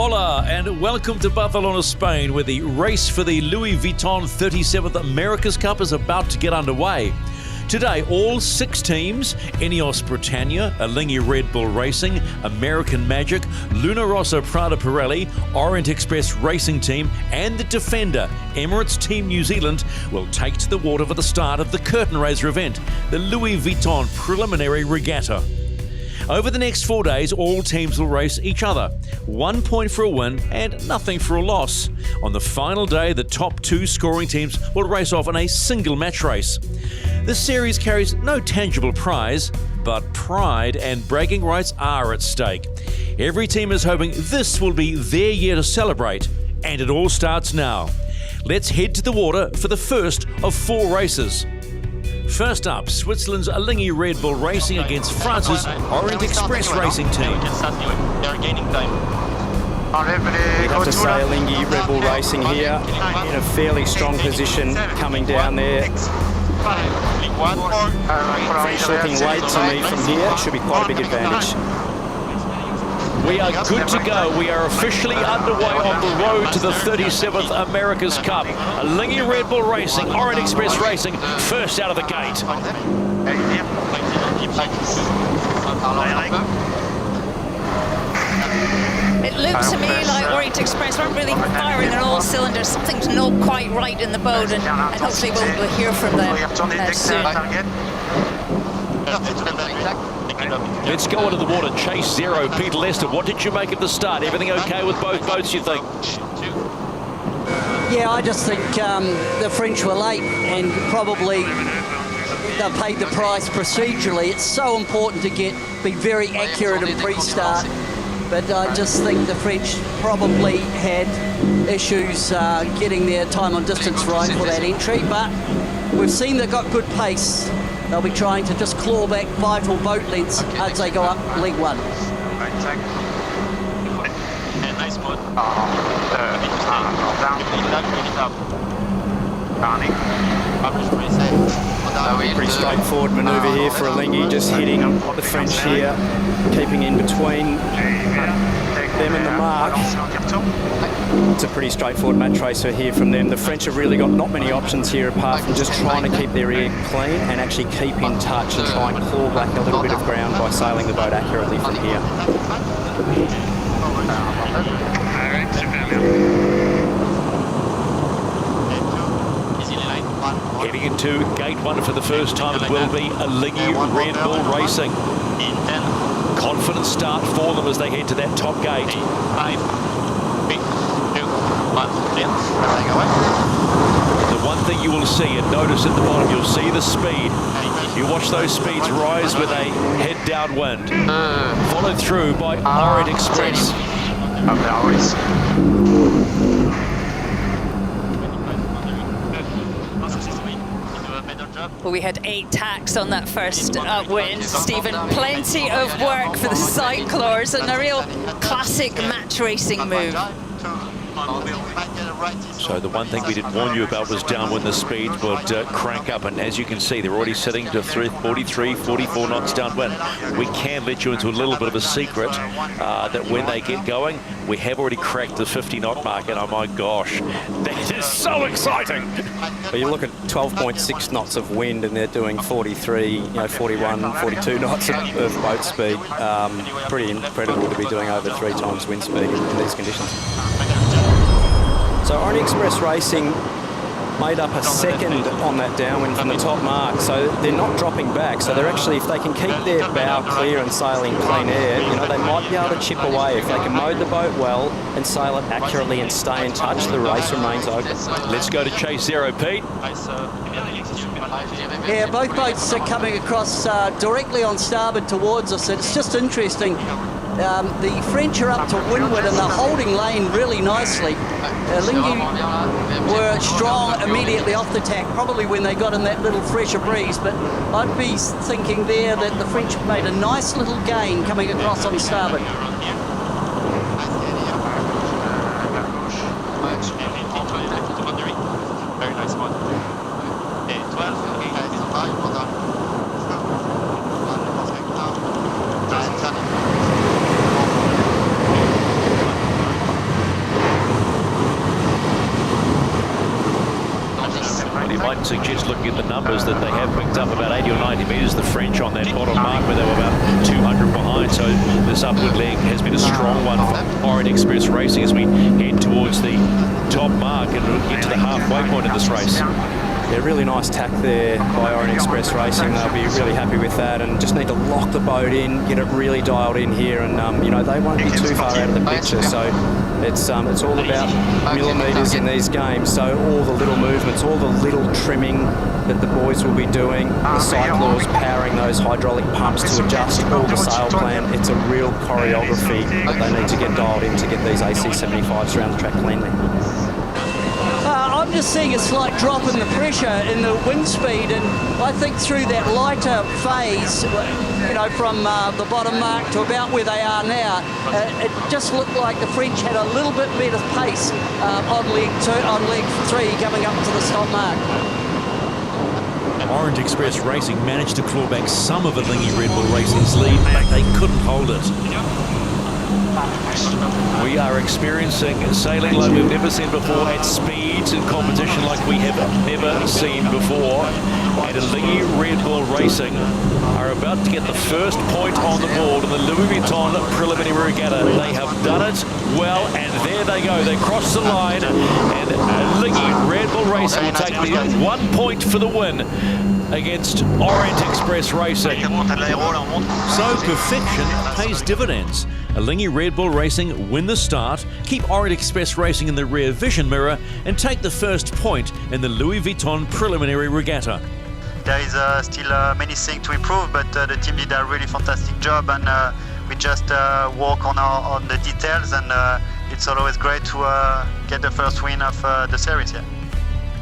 Hola and welcome to Barcelona, Spain, where the race for the Louis Vuitton 37th America's Cup is about to get underway. Today, all 6 teams, Ineos Britannia, Alinghi Red Bull Racing, American Magic, Luna Rossa Prada Pirelli, Orient Express Racing Team, and the Defender, Emirates Team New Zealand, will take to the water for the start of the curtain raiser event, the Louis Vuitton Preliminary Regatta. Over the next 4 days, all teams will race each other. 1 point for a win and nothing for a loss. On the final day, the top 2 scoring teams will race off in a single match race. This series carries no tangible prize, but pride and bragging rights are at stake. Every team is hoping this will be their year to celebrate, and it all starts now. Let's head to the water for the first of 4 races. First up, Switzerland's Alinghi Red Bull Racing against France's Orient Express Racing Team. They're gaining time. You have to say Alinghi Red Bull Racing here in a fairly strong position coming down there. French looking late to me from here. It should be quite a big advantage. We are good to go. We are officially underway on the road to the 37th America's Cup. Alinghi Red Bull Racing, Orient Express Racing, first out of the gate. It looks to me like Orient Express weren't really firing on all cylinders. Something's not quite right in the boat, and hopefully we'll hear from them soon. Let's go into the water. Chase zero. Peter Lester, what did you make of the start? Everything okay with both boats, you think? Yeah, I just think the French were late and probably they paid the price procedurally. It's so important to be very accurate in pre-start, but I just think the French probably had issues getting their time on distance right for that entry, but we've seen they've got good pace. They'll be trying to just claw back vital boat lengths as they go up League 1. Nice spot. Pretty straightforward manoeuvre here for Alinghi, just hitting the French here, keeping in between them and the mark. It's a pretty straightforward match racer here from them. The French have really got not many options here apart from just trying to keep their ear clean and actually keep in touch and try and claw back a little bit of ground by sailing the boat accurately from here. Heading into gate 1 for the first time, it will be Alinghi Red Bull Racing. Confident start for them as they head to that top gate. 5, 3, 2, 1, The one thing you will see and notice at the bottom, you'll see the speed. You watch those speeds rise with a head downwind. Followed through by Orient Express. Well, we had 8 tacks on that first upwind, Stephen. Plenty of work for the cyclors and a real classic match racing move. So the one thing we did warn you about was downwind, the speed would crank up, and as you can see, they're already sitting to 43, 44 knots downwind. We can let you into a little bit of a secret that when they get going, we have already cracked the 50 knot mark, and oh my gosh, that is so exciting. Well, you look at 12.6 knots of wind and they're doing 43, 41, 42 knots of boat speed. Pretty incredible to be doing over 3 times wind speed in these conditions. So Orient Express Racing made up a second on that downwind from the top mark, so they're not dropping back. So they're actually, if they can keep their bow clear and sail in clean air, they might be able to chip away. If they can mow the boat well and sail it accurately and stay in touch, the race remains open. Let's go to chase zero, Pete. Yeah, both boats are coming across directly on starboard towards us. It's just interesting. The French are up to windward and they're holding lane really nicely. Alinghi were strong immediately off the tack, probably when they got in that little fresher breeze, but I'd be thinking there that the French made a nice little gain coming across on starboard. Very nice one. 12, 8, 5, well done. might suggest, looking at the numbers, that they have picked up about 80 or 90 metres, the French, on that bottom mark where they were about 200 behind. So this upward leg has been a strong one for Orient Express Racing as we head towards the top mark and get to the halfway point of this race. Yeah, really nice tack there by Orient Express Racing. They'll be really happy with that, and just need to lock the boat in, get it really dialed in here, and you know, they won't be too far out of the picture. So it's all about millimetres in these games. So all the little movements, all the little trimming that the boys will be doing, the cyclors powering those hydraulic pumps to adjust all the sail plan. It's a real choreography that they need to get dialed in to get these AC75s around the track cleanly. I'm just seeing a slight drop in the pressure in the wind speed, and I think through that lighter phase, you know, from the bottom mark to about where they are now, it just looked like the French had a little bit better pace on leg 3 coming up to the stop mark. Orient Express Racing managed to claw back some of Alinghi Red Bull Racing's lead, but they couldn't hold it. We are experiencing sailing like we've never seen before, at speeds and competition like we have never seen before. And Alinghi Red Bull Racing are about to get the first point on the board in the Louis Vuitton preliminary regatta. They have done it well, and there they go. They cross the line, and Alinghi Red Bull Racing will take the 1 point for the win against Orient Express Racing. So perfection pays dividends. Alinghi Red Bull Racing win the start, keep Orient Express Racing in the rear vision mirror, and take the first point in the Louis Vuitton preliminary regatta. There is still many things to improve, but the team did a really fantastic job, and we just work on the details, and it's always great to get the first win of the series here.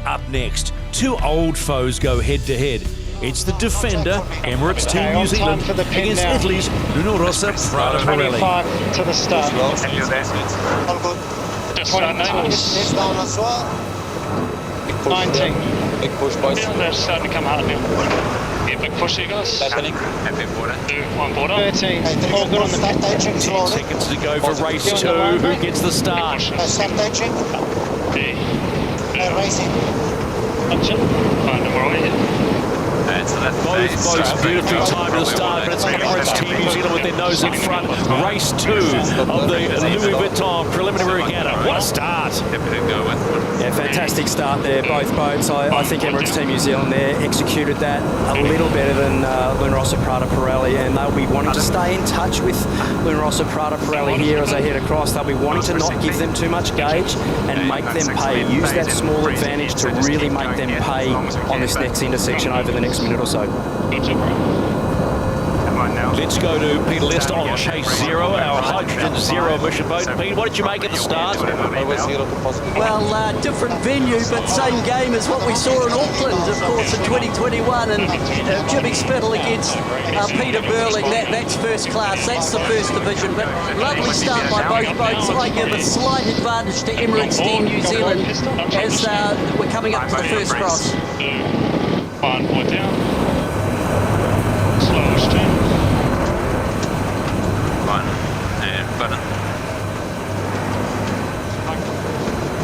Up next, two old foes go head-to-head. It's the defender, Emirates Team New Zealand, against Italy's Luna Rossa Prada Pirelli. 25 to the start. All good. Just 19. Big push, boys. Yeah, they're starting to come hard now. Yeah, big push here, guys. Happening. One border. 13. All good on the pit. 10 seconds to go for race 2. Who gets the start? Start touching. Racing. Punch it. Fine, we're all here. Both boats beautifully timed to the start, but it's Emirates Team New Zealand with their nose in front. Race 2 of the Louis Vuitton preliminary regatta. What a start! Yeah, fantastic start there, both boats. I think Emirates Team New Zealand there executed that a little better than Luna Rossa Prada Pirelli, and they'll be wanting to stay in touch with Luna Rossa Prada Pirelli here as they head across. They'll be wanting to not give them too much gauge and make them pay. Use that small advantage to really make them pay on this next intersection over the next minute or so. Let's go to Peter Lester on Chase Zero, our hydrogen zero emission boat. Pete, what did you make at the start? Well, different venue, but same game as what we saw in Auckland, of course, in 2021, and Jimmy Spittle against Peter Burling. That's first class, that's the first division, but lovely start by both boats. I give a slight advantage to Emirates Team New Zealand as we're coming up to the first cross. 1 point down. Slowest turn. Button.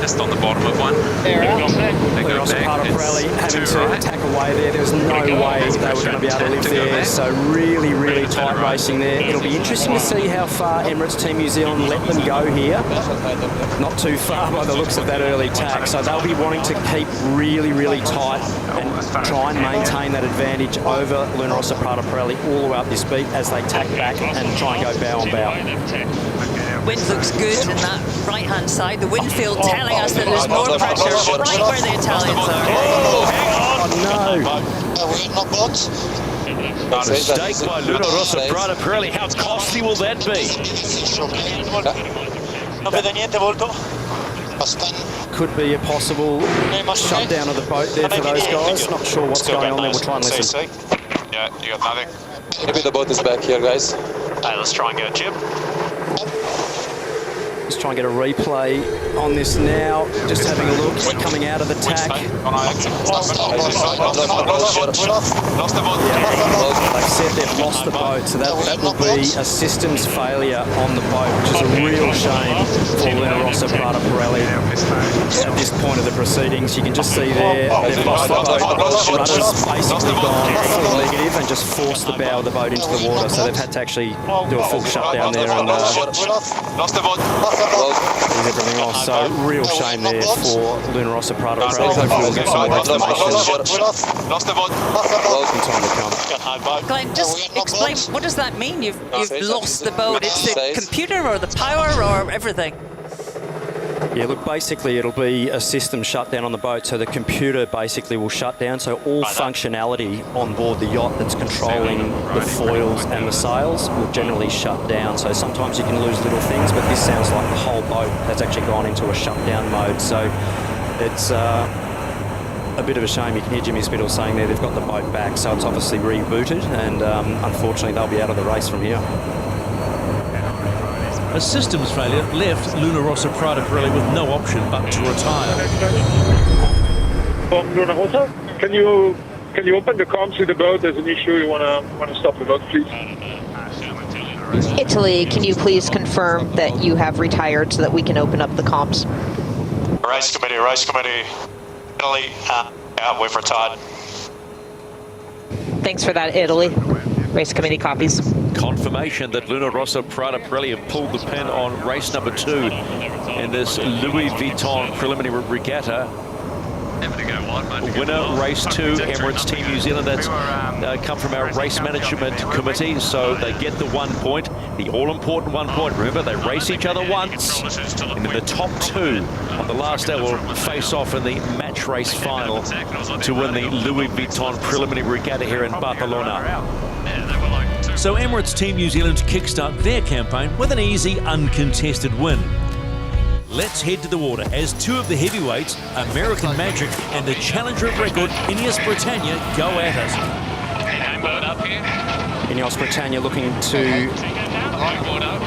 Just on the bottom of one. They're out. They Luna go Rossa Prada back. Pirelli having It's to 2 right. attack away there. There's no way they were going to be able to live there. So really, really tight racing there. It'll be interesting to see how far Emirates Team New Zealand let them go here. Not too far by the looks of that early tack. So they'll be wanting to keep really, really tight and try and maintain that advantage over Luna Rossa Prada Pirelli all the way up this beat as they tack back and try and go bow on bow. Wind looks good in that right-hand side. The wind field telling us that there's more pressure right where the Italians are. Oh, no. A mistake by Luna Rossa Prada Pirelli. How costly will that be? Could be a possible shutdown of the boat there for those guys. Not sure what's going on there. We'll try and listen. Yeah, you got nothing. Maybe the boat is back here, guys. Let's try and get a chip. Just try and get a replay on this now. Just having a look, coming out of the tack. Lost the boat. They've said they've lost the boat, so that will be a systems failure on the boat, which is a real shame for Luna Rossa Prada Pirelli. at this point of the proceedings. You can just see there, they've lost the boat. Rudder's basically gone full negative and just forced the bow of the boat into the water. So they've had to actually do a full shutdown there and Lost the boat. leave everything off. So real shame there for Luna Rossa Prada. Hopefully we'll get some more information Lost the boat. in time to come. Glenn, just explain, what does that mean? You've lost the boat. It's the computer or the power or everything? Yeah, look, basically it'll be a system shutdown on the boat, so the computer basically will shut down, so all functionality on board the yacht that's controlling the foils and the sails will generally shut down. So sometimes you can lose little things, but this sounds like the whole boat has actually gone into a shutdown mode. So it's a bit of a shame. You can hear Jimmy Spittle saying there they've got the boat back, so it's obviously rebooted, and unfortunately they'll be out of the race from here. A systems failure left Luna Rossa Prada Pirelli with no option but to retire. Luna Rossa, can you open the comms with the boat? There's an issue. You wanna stop the boat, please? Italy, can you please confirm that you have retired so that we can open up the comms? Race committee. Italy, we've retired. Thanks for that, Italy. Race committee copies. Confirmation that Luna Rossa Prada Pirelli have pulled the pin on race number 2 in this Louis Vuitton preliminary regatta. Winner race 2, Emirates Team New Zealand. That's come from our race management committee, so they get the 1 point, the all-important 1 point. Remember, they race each other once, and then the top 2 on the last day will face off in the match race final to win the Louis Vuitton preliminary regatta here in Barcelona. So Emirates Team New Zealand kickstart their campaign with an easy, uncontested win. Let's head to the water as 2 of the heavyweights, American Magic and the challenger of record, Ineos Britannia, go at it. Ineos Britannia looking to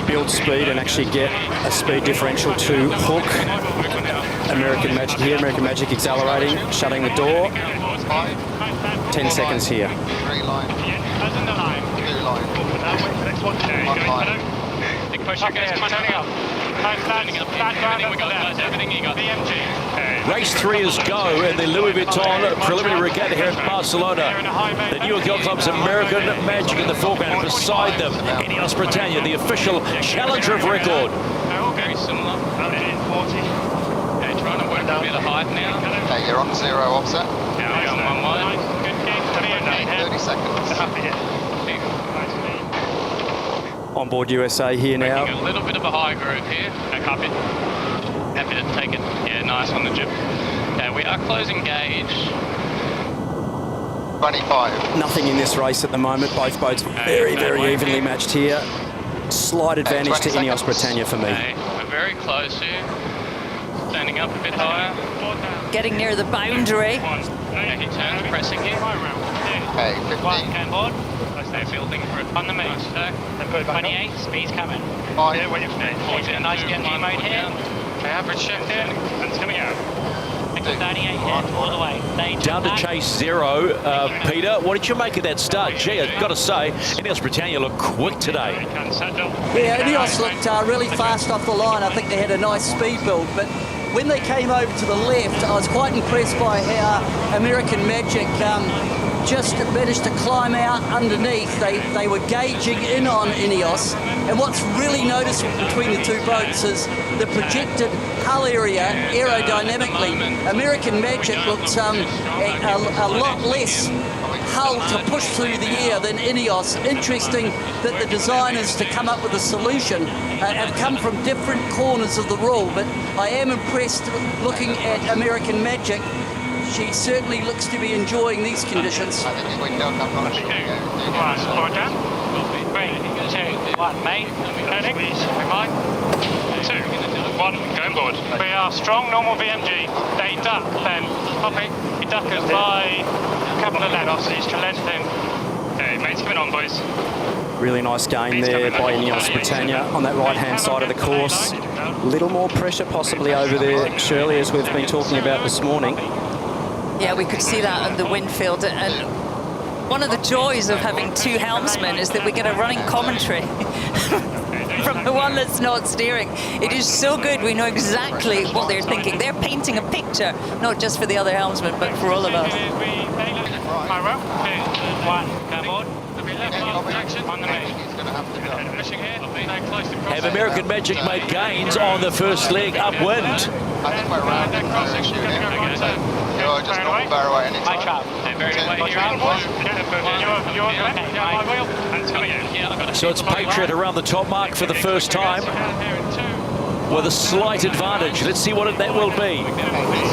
build speed and actually get a speed differential to hook American Magic here. American Magic accelerating, shutting the door. 10 seconds here. Big push, okay, come on, turning up. Everything you got. Race 3 is go in the Louis Vuitton preliminary regatta here in Barcelona. The New York Yacht Club's American Magic in the foreground. Beside them, Ineos Britannia, the official challenger of record. They're all very similar. Okay, trying to work a bit of height now. Okay, you're on 0 offset. Yeah, I'm on 1 wide. Good 30 seconds. On board USA here now. A little bit of a high groove here. Copy. Happy to take it. Yeah, nice on the jib. Okay, we are closing gauge. 25. Nothing in this race at the moment. Both boats very, very evenly matched here. Slight advantage to Ineos Britannia for me. Okay, we're very close here. Standing up a bit higher. Getting near the boundary. Okay, he turns, pressing here. Okay, 15. They're building for it. On the move. 28, speed's coming. 5. Yeah, a nice GMG mode here. Okay, average shift here. It's coming out. 38 here, all the way. Down to chase 0. Peter, what did you make of that start? Gee, I've got to say, Ineos Britannia looked quick today. Yeah, Ineos looked really fast off the line. I think they had a nice speed build, but when they came over to the left, I was quite impressed by how American Magic just managed to climb out underneath. They were gauging in on Ineos, and what's really noticeable between the 2 boats is the projected hull area aerodynamically. American Magic looked a lot less hull to push through the air than Ineos. Interesting that the designers to come up with a solution have come from different corners of the rule, but I am impressed looking at American Magic. She certainly looks to be enjoying these conditions. I think if we don't, I'm not sure. 1, 3, 2, 1, mate. Turning. 2, 1, going board. We are strong, normal VMG. They duck, then copy. We duck us by a couple of lengths, each to lengthen. Okay, mate's coming on, boys. Really nice gain there by Ineos Britannia on that right-hand side of the course. Little more pressure possibly over there, Shirley, as we've been talking about this morning. Yeah, we could see that on the wind field. And one of the joys of having 2 helmsmen is that we get a running commentary. from the one that's not steering. It is so good. We know exactly what they're thinking. They're painting a picture, not just for the other helmsmen, but for all of us. Have American Magic made gains on the first leg upwind? I think we're around the issue here. You're just normal barrow at any time. So it's Patriot around the top mark for the first time with a slight advantage. Let's see what that will be.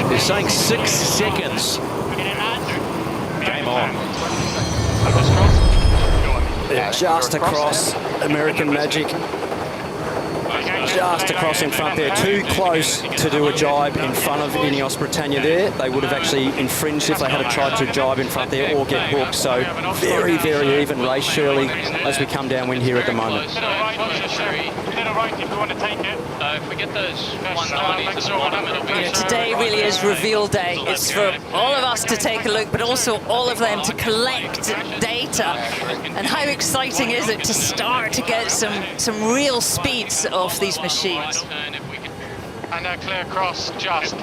They're saying 6 seconds. Game on. They're just across American Magic. Just across in front there, too close to do a jibe in front of Ineos Britannia there. They would have actually infringed if they had tried to jibe in front there or get hooked. So very, very even race, Shirley, as we come downwind here at the moment. Today really is reveal day. It's for all of us to take a look, but also all of them to collect data. And how exciting is it to start to get some real speeds off these machines? And a clear cross just.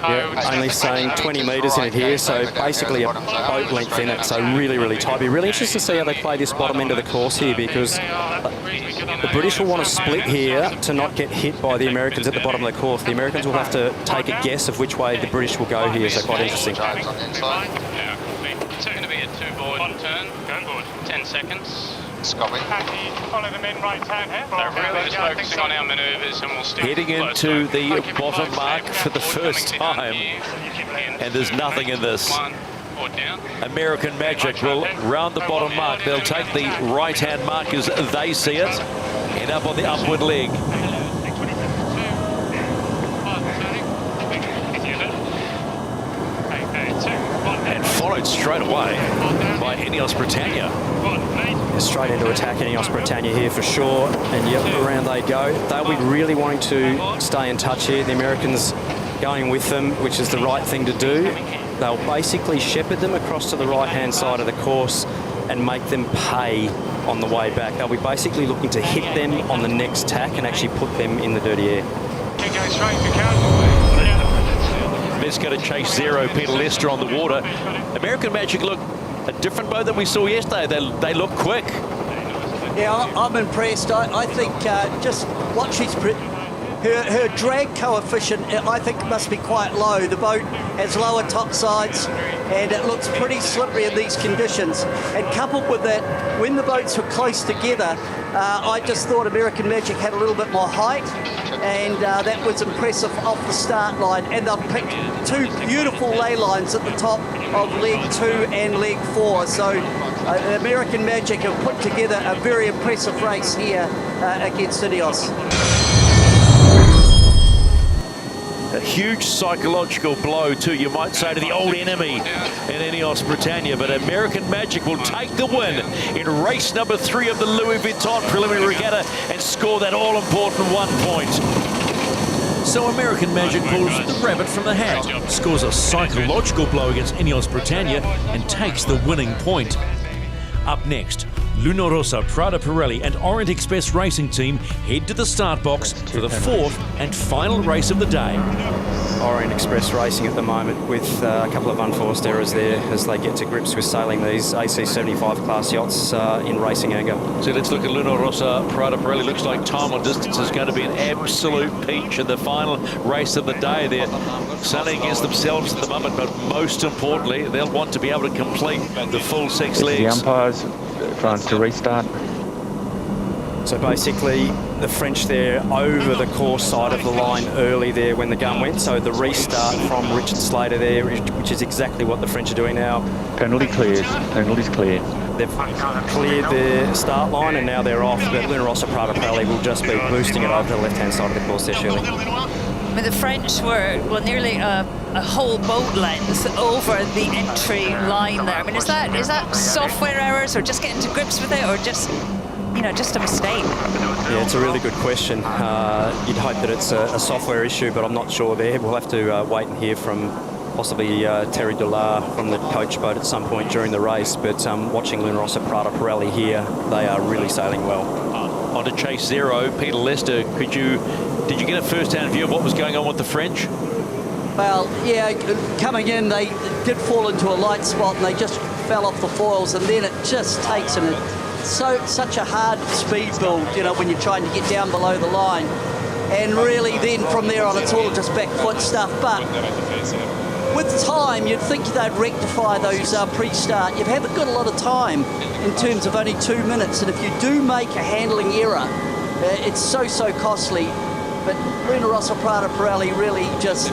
Yeah, only saying 20 metres in it here, so basically a boat length in it, so really, really tight. Be really interesting to see how they play this bottom end of the course here, because the British will want to split here to not get hit by the Americans at the bottom of the course. The Americans will have to take a guess of which way the British will go here, so quite interesting. It's going to be a 2-board turn. Go board. 10 seconds. Scotty. Follow them in right hand here. They're really just focusing on our manoeuvres and we'll stick Heading into the bottom mark for the first time, and there's nothing in this. American Magic will round the bottom mark. They'll take the right-hand mark as they see it, and up on the upward leg. And followed straight away by Ineos Britannia. Straight into attack Ineos Britannia here for sure, and yep, around they go. They'll be really wanting to stay in touch here. The Americans going with them, which is the right thing to do. They'll basically shepherd them across to the right-hand side of the course and make them pay on the way back. They'll be basically looking to hit them on the next tack and actually put them in the dirty air. Best going to chase zero, Peter Lester on the water. American Magic look a different boat than we saw yesterday. They look quick. Yeah, I'm impressed. I think just watch her drag coefficient, I think, must be quite low. The boat has lower top sides and it looks pretty slippery in these conditions. And coupled with that, when the boats were close together, I just thought American Magic had a little bit more height, and that was impressive off the start line. And they've picked 2 beautiful ley lines at the top of leg 2 and leg 4. So American Magic have put together a very impressive race here against Ineos. A huge psychological blow too, you might say, to the old enemy in Ineos Britannia, but American Magic will take the win in race number 3 of the Louis Vuitton preliminary regatta and score that all-important 1 point. So American Magic pulls the rabbit from the hat, scores a psychological blow against Ineos Britannia and takes the winning point. Up next, Luna Rossa, Prada Pirelli and Orient Express Racing Team head to the start box for the 4th and final race of the day. Orient Express Racing at the moment with a couple of unforced errors there as they get to grips with sailing these AC75 class yachts in racing anger. So let's look at Luna Rossa, Prada Pirelli. Looks like time on distance is going to be an absolute peach in the final race of the day. They're sailing against themselves at the moment, but most importantly, they'll want to be able to complete the full 6 legs. The umpires trying to restart. So basically, the French there over the course side of the line early there when the gun went. So the restart from Richard Slater there, which is exactly what the French are doing now. Penalty clears. Penalty's clear. They've cleared their start line and now they're off. But Luna Rossa Prada Pirelli will just be boosting it over to the left-hand side of the course there, Shirley. I mean, the French were, well, nearly a whole boat length over the entry line there. I mean, is that software errors or just getting to grips with it, or just, you know, just a mistake? Yeah, it's a really good question. You'd hope that it's a software issue, but I'm not sure there. We'll have to wait and hear from possibly Terry Dullar from the coach boat at some point during the race. But watching Luna Rossa Prada Pirelli here, they are really sailing well. onto Chase Zero. Peter Lester, did you get a first-hand view of what was going on with the French? Well, yeah, coming in, they did fall into a light spot and they just fell off the foils, and then it just takes such a hard speed build, you know, when you're trying to get down below the line. And really then from there on, it's all just back foot stuff. But with time, you'd think they'd rectify those pre-start. You've had got a lot of time in terms of only 2 minutes, and if you do make a handling error, it's so costly. But Luna Rossa Prada Pirelli really just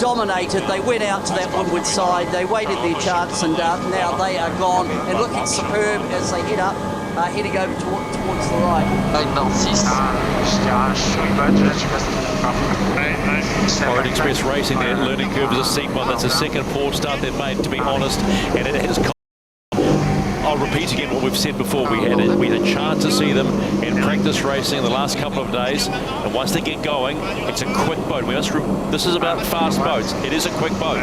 dominated. They went out to that windward side, they waited their chance, and now they are gone and looking superb as they head up, heading over towards the right. Orient Express Racing there, learning curve is a seat one. That's a second poor start they've made, to be honest, and it has. I'll repeat again what we've said before. We had a chance to see them in practice racing in the last couple of days, and once they get going, it's a quick boat. This is about fast boats. It is a quick boat.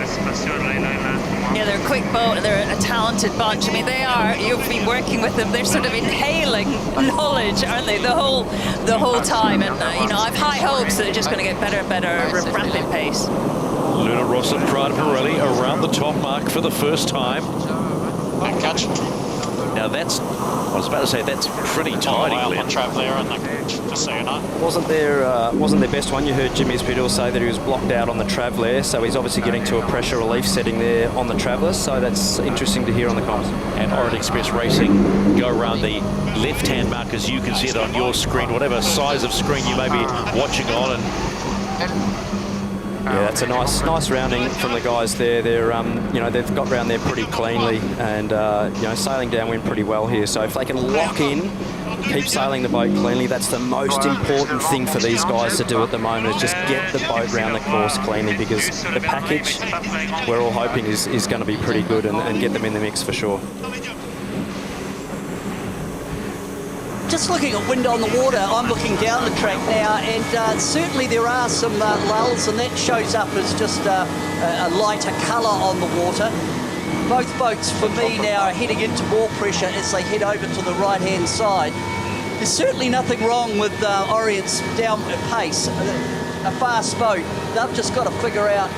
Yeah, they're a quick boat and they're a talented bunch. I mean, they are. You've been working with them. They're sort of inhaling knowledge, aren't they, the whole time? And you know, I've high hopes that they're just going to get better and better at a rapid pace. Luna Rossa Prada Pirelli around the top mark for the first time. Good catch. Now that's, I was about to say, that's pretty tidy. On Traveller, and just so you know. Wasn't their best one. You heard Jimmy Espidal say that he was blocked out on the Traveller, so he's obviously getting to a pressure relief setting there on the Traveller, so that's interesting to hear on the comms. And Orient Express Racing go around the left-hand mark, as you can see it on your screen, whatever size of screen you may be watching on. And yeah, that's a nice rounding from the guys there. They're, you know, they've got round there pretty cleanly, and you know, sailing downwind pretty well here. So if they can lock in, keep sailing the boat cleanly, that's the most important thing for these guys to do at the moment, is just get the boat round the course cleanly, because the package we're all hoping is going to be pretty good and get them in the mix for sure. Just looking at wind on the water, I'm looking down the track now, and certainly there are some lulls, and that shows up as just a lighter colour on the water. Both boats, for me now, are heading into more pressure as they head over to the right-hand side. There's certainly nothing wrong with Orient's downward pace. A fast boat, they've just got to figure out,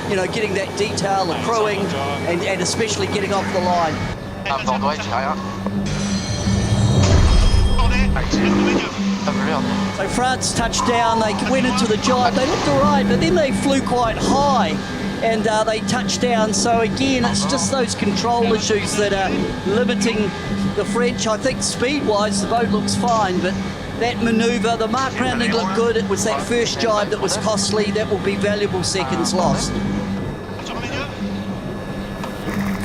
you know, getting that detail, the crewing, and especially getting off the line. So France touched down, they went into the jibe, they looked all right, but then they flew quite high and they touched down. So again, it's just those control issues that are limiting the French. I think speed-wise, the boat looks fine, but that manoeuvre, the mark rounding looked good. It was that first jibe that was costly. That will be valuable seconds lost.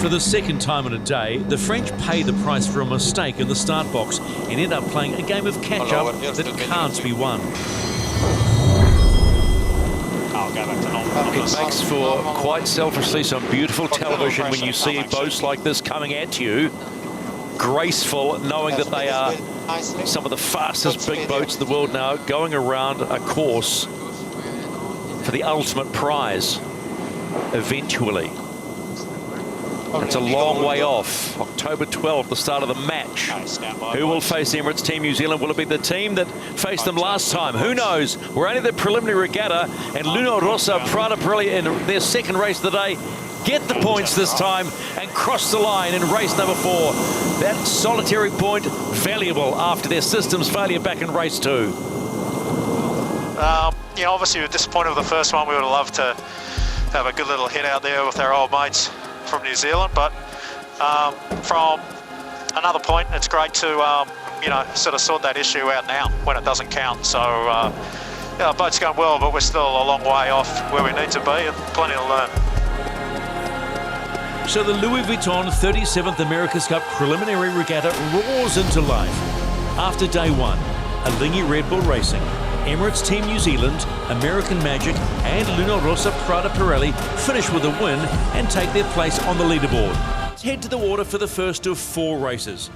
For the second time in a day, the French pay the price for a mistake in the start box and end up playing a game of catch-up that can't be won. It makes for, quite selfishly, some beautiful television when you see boats like this coming at you, graceful, knowing that they are some of the fastest big boats in the world now, going around a course for the ultimate prize, eventually. It's a long way off. October 12th, the start of the match. Who will face Emirates Team New Zealand? Will it be the team that faced them last time? Who knows? We're only the preliminary regatta, and Luna Rossa Prada Pirelli in their second race of the day get the points this time and cross the line in race number 4. That solitary point, valuable after their system's failure back in race 2. You know, obviously we were disappointed with the first one. We would have loved to have a good little hit out there with our old mates from New Zealand, but from another point, it's great to you know, sort of sort that issue out now when it doesn't count. So yeah, the boat's going well, but we're still a long way off where we need to be and plenty to learn. So the Louis Vuitton 37th America's Cup preliminary regatta roars into life. After day 1, Alinghi Red Bull Racing, Emirates Team New Zealand, American Magic and Luna Rossa Prada Pirelli finish with a win and take their place on the leaderboard. Let's head to the water for the first of 4 races.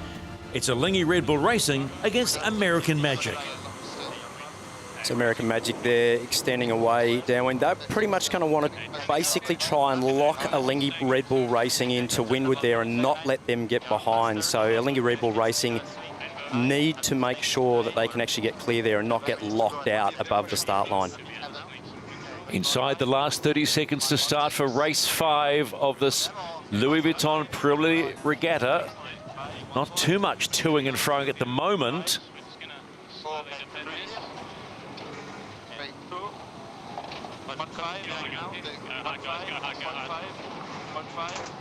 It's Alinghi Red Bull Racing against American Magic. It's American Magic there, extending away downwind. They're pretty much going to want to basically try and lock Alinghi Red Bull Racing into windward there and not let them get behind. So Alinghi Red Bull Racing need to make sure that they can actually get clear there and not get locked out above the start line. Inside the last 30 seconds to start for race 5 of this Louis Vuitton Pirelli Regatta. Not too much toing and froing at the moment.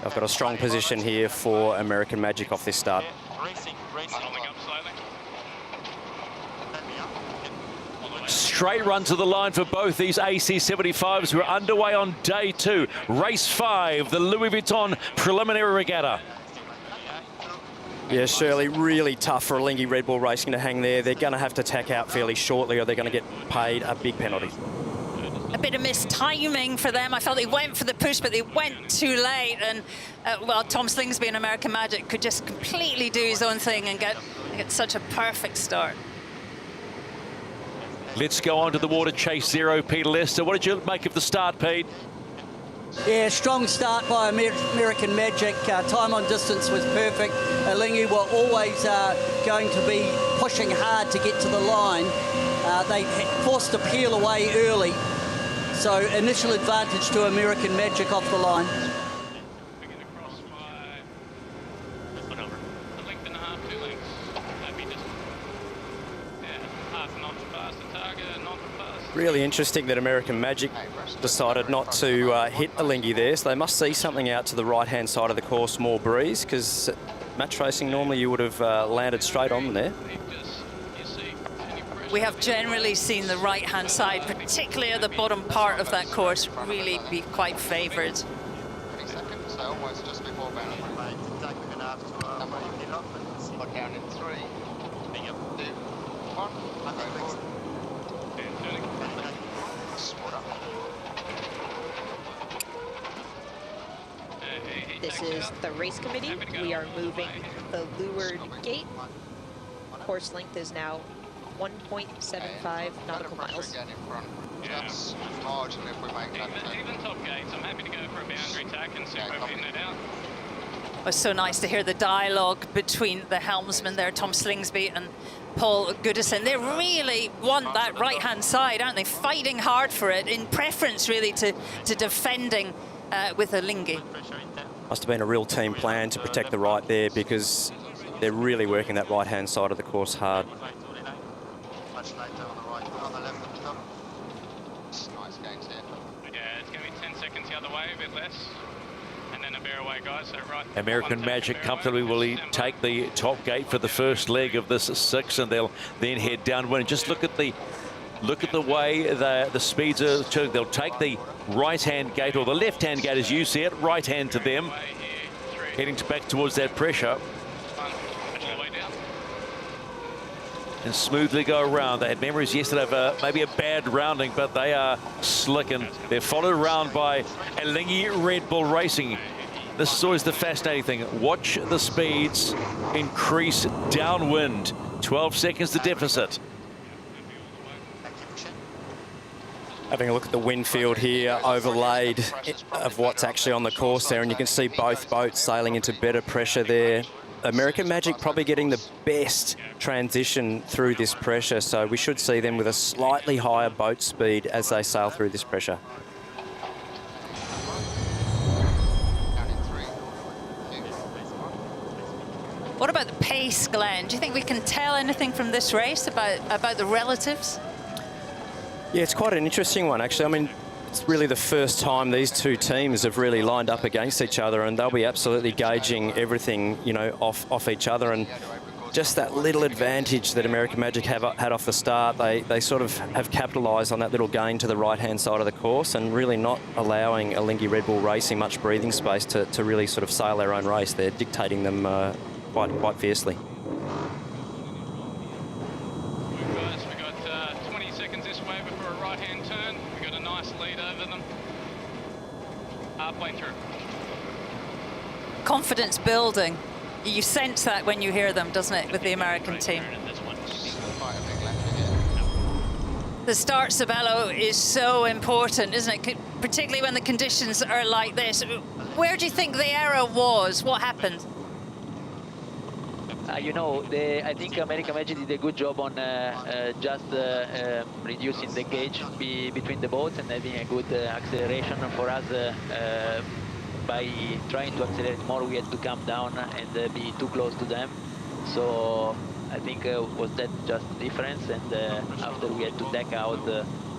I've got a strong position here for American Magic off this start. Straight run to the line for both these AC75s who are underway on day 2. Race 5, the Louis Vuitton Preliminary Regatta. Yeah, Shirley, really tough for Alinghi Red Bull Racing to hang there. They're going to have to tack out fairly shortly or they're going to get paid a big penalty. A bit of mistiming for them. I felt they went for the push, but they went too late. And, well, Tom Slingsby and American Magic could just completely do his own thing and get such a perfect start. Let's go on to the water chase 0, Peter Lester. What did you make of the start, Pete? Yeah, strong start by American Magic. Time on distance was perfect. Alinghi were always going to be pushing hard to get to the line. They forced a peel away early. So initial advantage to American Magic off the line. Really interesting that American Magic decided not to hit Alinghi there, so they must see something out to the right-hand side of the course, more breeze, because match racing normally you would have landed straight on there. We have generally seen the right-hand side, particularly at the bottom part of that course, really be quite favoured. 20 seconds, so almost just before boundary. Look down in 3, 2, 1. This is the race committee. We are moving the leeward gate. Course length is now 1.75 nautical miles. That's margin if we make that. Even top gates, I'm happy to go for a boundary tack and see if we're beating it out. It was so nice to hear the dialogue between the helmsman there, Tom Slingsby and Paul Goodison. They really want that right-hand side, aren't they? Fighting hard for it, in preference really to defending with Alinghi. Must have been a real team plan to protect the right there, because they're really working that right-hand side of the course hard. Much lighter on the right, on the left of the top. Nice gains here. Yeah, it's going to be 10 seconds the other way, a bit less. And then a bear away, guys, so right. American Magic comfortably will take the top gate for the first leg of this 6, and they'll then head downwind. Just look at the way the speeds are. They'll take the right-hand gate, or the left-hand gate as you see it, right hand to them, heading back towards that pressure. And smoothly go around. They had memories yesterday of maybe a bad rounding, but they are slick, and they're followed around by Alinghi Red Bull Racing. This is always the fascinating thing. Watch the speeds increase downwind. 12 seconds to deficit. Having a look at the wind field here, overlaid of what's actually on the course there, and you can see both boats sailing into better pressure there. American Magic probably getting the best transition through this pressure, so we should see them with a slightly higher boat speed as they sail through this pressure. What about the pace, Glenn? Do you think we can tell anything from this race about the relatives? Yeah, it's quite an interesting one, actually. I mean, it's really the first time these two teams have really lined up against each other, and they'll be absolutely gauging everything, you know, off each other. And just that little advantage that American Magic had off the start, they sort of have capitalised on that little gain to the right-hand side of the course, and really not allowing Alinghi Red Bull Racing much breathing space to really sort of sail their own race. They're dictating them quite fiercely. Halfway through. Confidence building. You sense that when you hear them, doesn't it, with the American team? The start, Sabello, is so important, isn't it? Particularly when the conditions are like this. Where do you think the error was? What happened? You know, I think American Magic did a good job on just reducing the gauge between the boats and having a good acceleration for us. By trying to accelerate more, we had to come down and be too close to them. So I think was that just the difference, and after we had to deck out,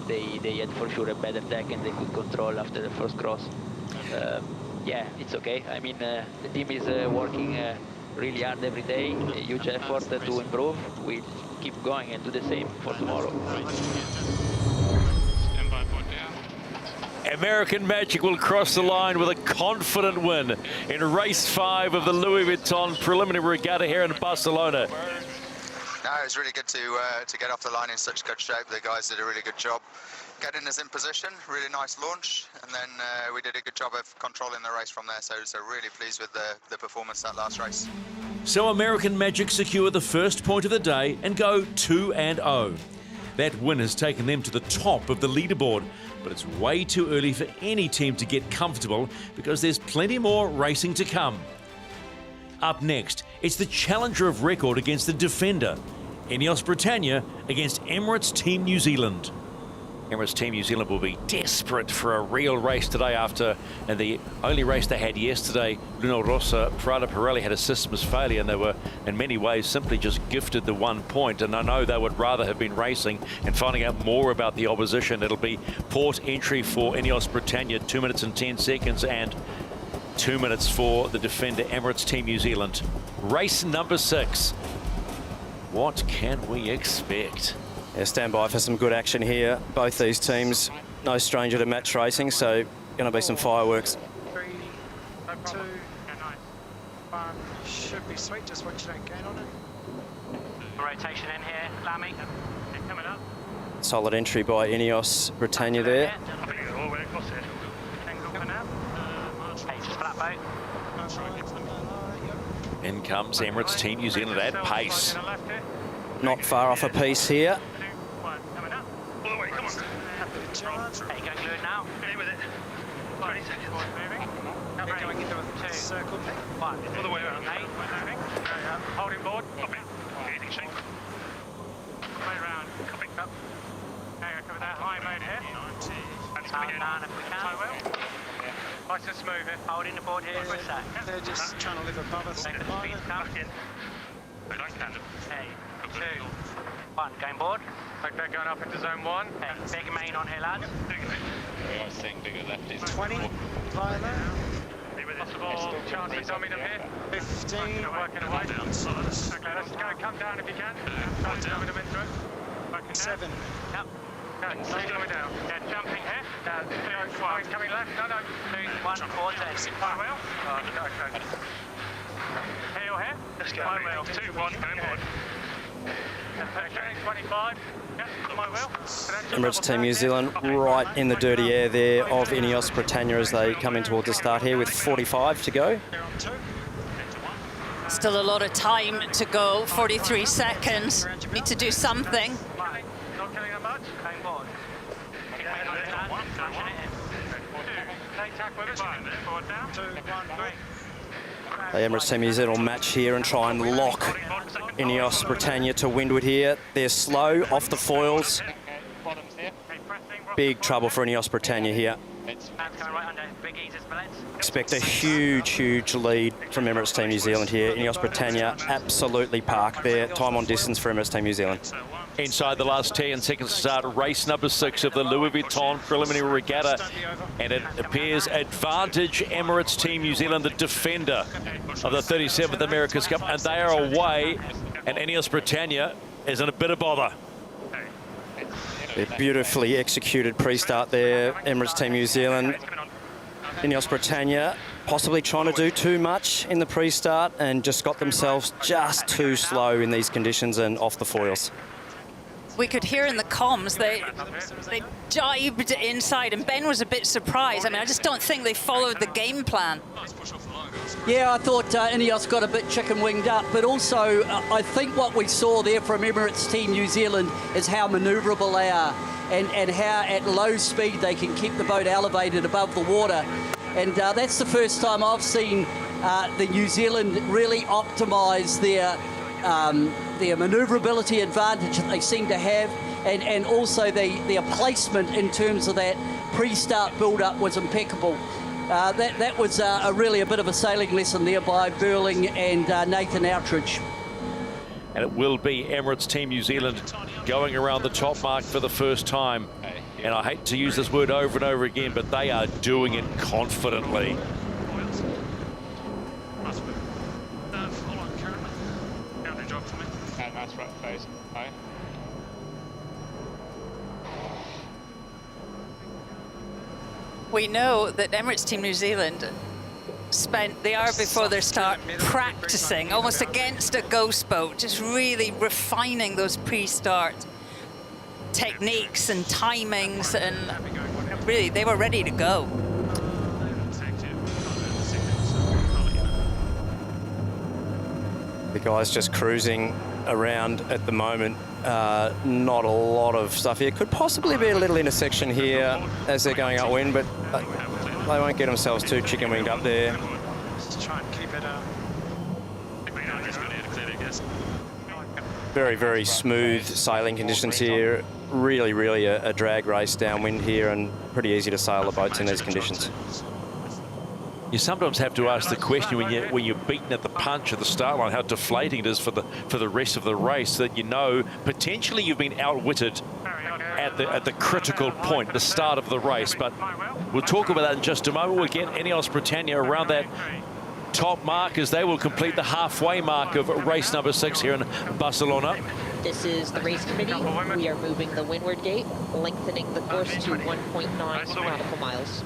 they had for sure a better deck and they could control after the first cross. Yeah, it's okay. I mean, the team is working really hard every day, a huge effort to improve. We keep going and do the same for tomorrow. American Magic will cross the line with a confident win in race 5 of the Louis Vuitton preliminary regatta here in Barcelona. No, it was really good to get off the line in such good shape. The guys did a really good job getting us in position. Really nice launch, and then we did a good job of controlling the race from there. So really pleased with the performance that last race. So American Magic secure the first point of the day and go 2-0. That win has taken them to the top of the leaderboard, but it's way too early for any team to get comfortable because there's plenty more racing to come. Up next, it's the challenger of record against the defender, Ineos Britannia against Emirates Team New Zealand. Emirates Team New Zealand will be desperate for a real race today after the only race they had yesterday. Luna Rossa, Prada Pirelli had a systems failure and they were in many ways simply just gifted the 1 point, and I know they would rather have been racing and finding out more about the opposition. It'll be port entry for Ineos Britannia, 2 minutes and 10 seconds, and 2 minutes for the defender Emirates Team New Zealand. Race number 6. What can we expect? Yeah, stand by for some good action here. Both these teams, no stranger to match racing, so going to be some fireworks. 3, 2, 1. Should be sweet, just watch you don't gain on it. Rotation in here, Lammy. Coming up. Solid entry by Ineos Britannia there. In comes Emirates Team New Zealand at pace. Not far off a piece here. Now. With it. 20 seconds. Moving. Going into a circle. 1. All the way around. 8. Moving. Holding board. Copy. Anything shape. Way around. Copy. Up. Now go cover that high mode here. 90. And come again. If we can. I will. Nice and smooth here. Holding the board here for a sec. They're just trying to live above us. Speed back in. Don't stand up. 2. 1. Going board. Okay, going up into zone 1. Okay, big main on here, lads. I was saying bigger left is 20. Via there. Possible chances on me up here. 15. You're working away. Okay, let's go. Come down if you can. Come down with them in through. Working 7. Yep. Go. Stay all the way down. Yeah, jumping here. Coming left. No. 2, 1, 4, 10. Quite well. Okay. Here or here? Let's go. Quite well. 2, 1, going board. 25. Emirates Team New Zealand right in the dirty air there of Ineos Britannia as they come in towards the start here with 45 to go. Still a lot of time to go, 43 seconds. Need to do something. Not killing them much. Going board. Take tack with us. Board down. 2, 1, 3. The Emirates Team New Zealand will match here and try and lock Ineos Britannia to windward here. They're slow off the foils. Big trouble for Ineos Britannia here. Expect a huge lead from Emirates Team New Zealand here. Ineos Britannia absolutely parked there. Time on distance for Emirates Team New Zealand. Inside the last 10 seconds to start race number 6 of the Louis Vuitton preliminary regatta, and it appears advantage Emirates Team New Zealand, the defender of the 37th America's Cup, and they are away, and Ineos Britannia is in a bit of bother. A beautifully executed pre-start there, Emirates Team New Zealand. Ineos Britannia possibly trying to do too much in the pre-start and just got themselves just too slow in these conditions and off the foils. We could hear in the comms, they jibed inside, and Ben was a bit surprised. I mean, I just don't think they followed the game plan. Yeah, I thought Ineos got a bit chicken-winged up, but also I think what we saw there from Emirates Team New Zealand is how manoeuvrable they are and how at low speed they can keep the boat elevated above the water. And that's the first time I've seen the New Zealand really optimise their their manoeuvrability advantage that they seem to have, and also their placement in terms of that pre-start build-up was impeccable. That was really a bit of a sailing lesson there by Burling and Nathan Outridge. And it will be Emirates Team New Zealand going around the top mark for the first time. And I hate to use this word over and over again, but they are doing it confidently. Nice right phase. Aye. We know that Emirates Team New Zealand spent the hour before their start practicing almost against a ghost boat, just really refining those pre-start techniques and timings, and really they were ready to go. The guys just cruising around at the moment. Not a lot of stuff here. Could possibly be a little intersection here as they're going upwind, but they won't get themselves too chicken winged up there. Just try and keep it Very, very smooth sailing conditions here. Really a drag race downwind here, and pretty easy to sail the boats in these conditions. You sometimes have to ask the question when you're beaten at the punch at the start line, how deflating it is for the rest of the race, that you know potentially you've been outwitted at the critical point, the start of the race. But we'll talk about that in just a moment. We'll get Ineos Britannia around that top mark as they will complete the halfway mark of race number 6 here in Barcelona. This is the race committee. We are moving the windward gate, lengthening the course to 1.9 nautical miles.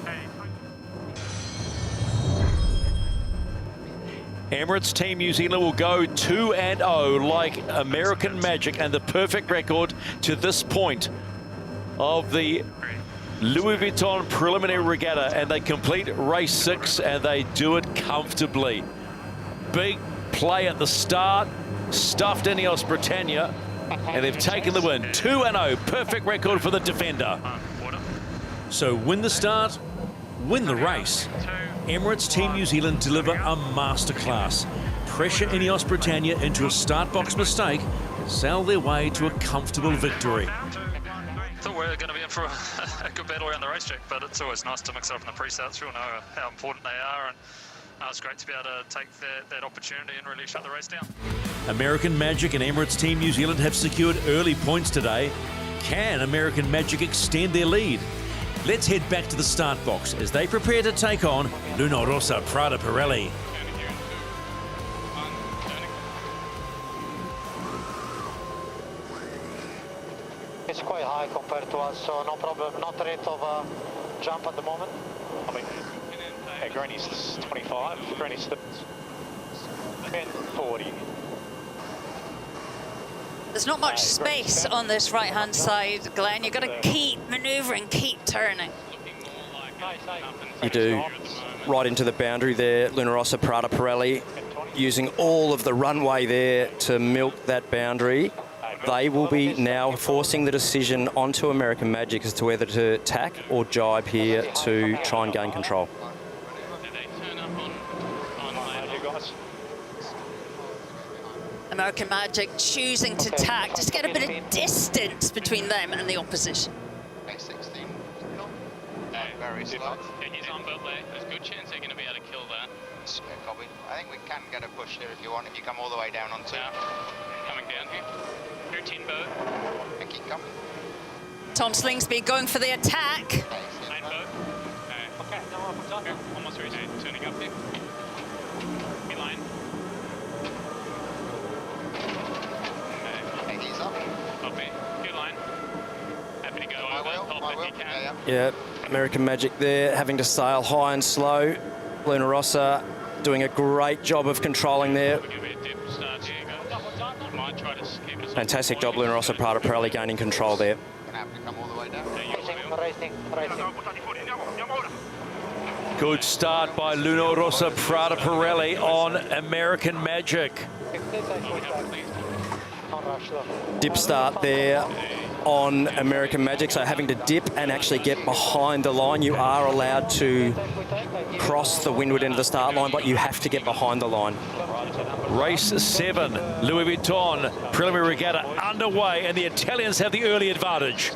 Emirates Team New Zealand will go 2-0 like American Magic, and the perfect record to this point of the Louis Vuitton preliminary regatta, and they complete race 6 and they do it comfortably. Big play at the start, stuffed Ineos Britannia, and they've taken the win. 2-0, perfect record for the defender. So win the start, win the race. Emirates Team New Zealand deliver a masterclass, pressure Ineos Britannia into a start box mistake, and sail their way to a comfortable victory. Thought we were going to be in for a good battle around the racetrack, but it's always nice to mix it up in the pre-starts. We all know how important they are, and it's great to be able to take that opportunity and really shut the race down. American Magic and Emirates Team New Zealand have secured early points today. Can American Magic extend their lead? Let's head back to the start box as they prepare to take on Luna Rossa Prada Pirelli. It's quite high compared to us, so no problem. Not a rate of jump at the moment. I mean, yeah, Granny's 25, Granny's 40. There's not much space on this right-hand side, Glenn. You've got to keep manoeuvring, keep turning. You do. Right into the boundary there, Luna Rossa Prada Pirelli, using all of the runway there to milk that boundary. They will be now forcing the decision onto American Magic as to whether to tack or jibe here to try and gain control. American Magic choosing to tack, just get a bit of distance between them and the opposition. Very slow. He's on boat there. There's a good chance they're going to be able to kill that. Yeah, copy. I think we can get a push here if you want, if you come all the way down on 2. Yeah. Coming down here. 13 boat. And keep coming. Tom Slingsby going for the attack. 9 boat. Okay, almost reached. Turning up here. Beeline. He's up. Copy. Good line. Happy to go over. Help if you can. Yeah, American Magic there, having to sail high and slow. Luna Rossa doing a great job of controlling there. Fantastic job, Luna Rossa Prada Pirelli gaining control there. Gonna have to come all the way down. Racing. Good start by Luna Rossa Prada Pirelli on American Magic. Dip start there on American Magic, so having to dip and actually get behind the line. You are allowed to cross the windward end of the start line, but you have to get behind the line. Race 7, Louis Vuitton preliminary regatta underway, and the Italians have the early advantage.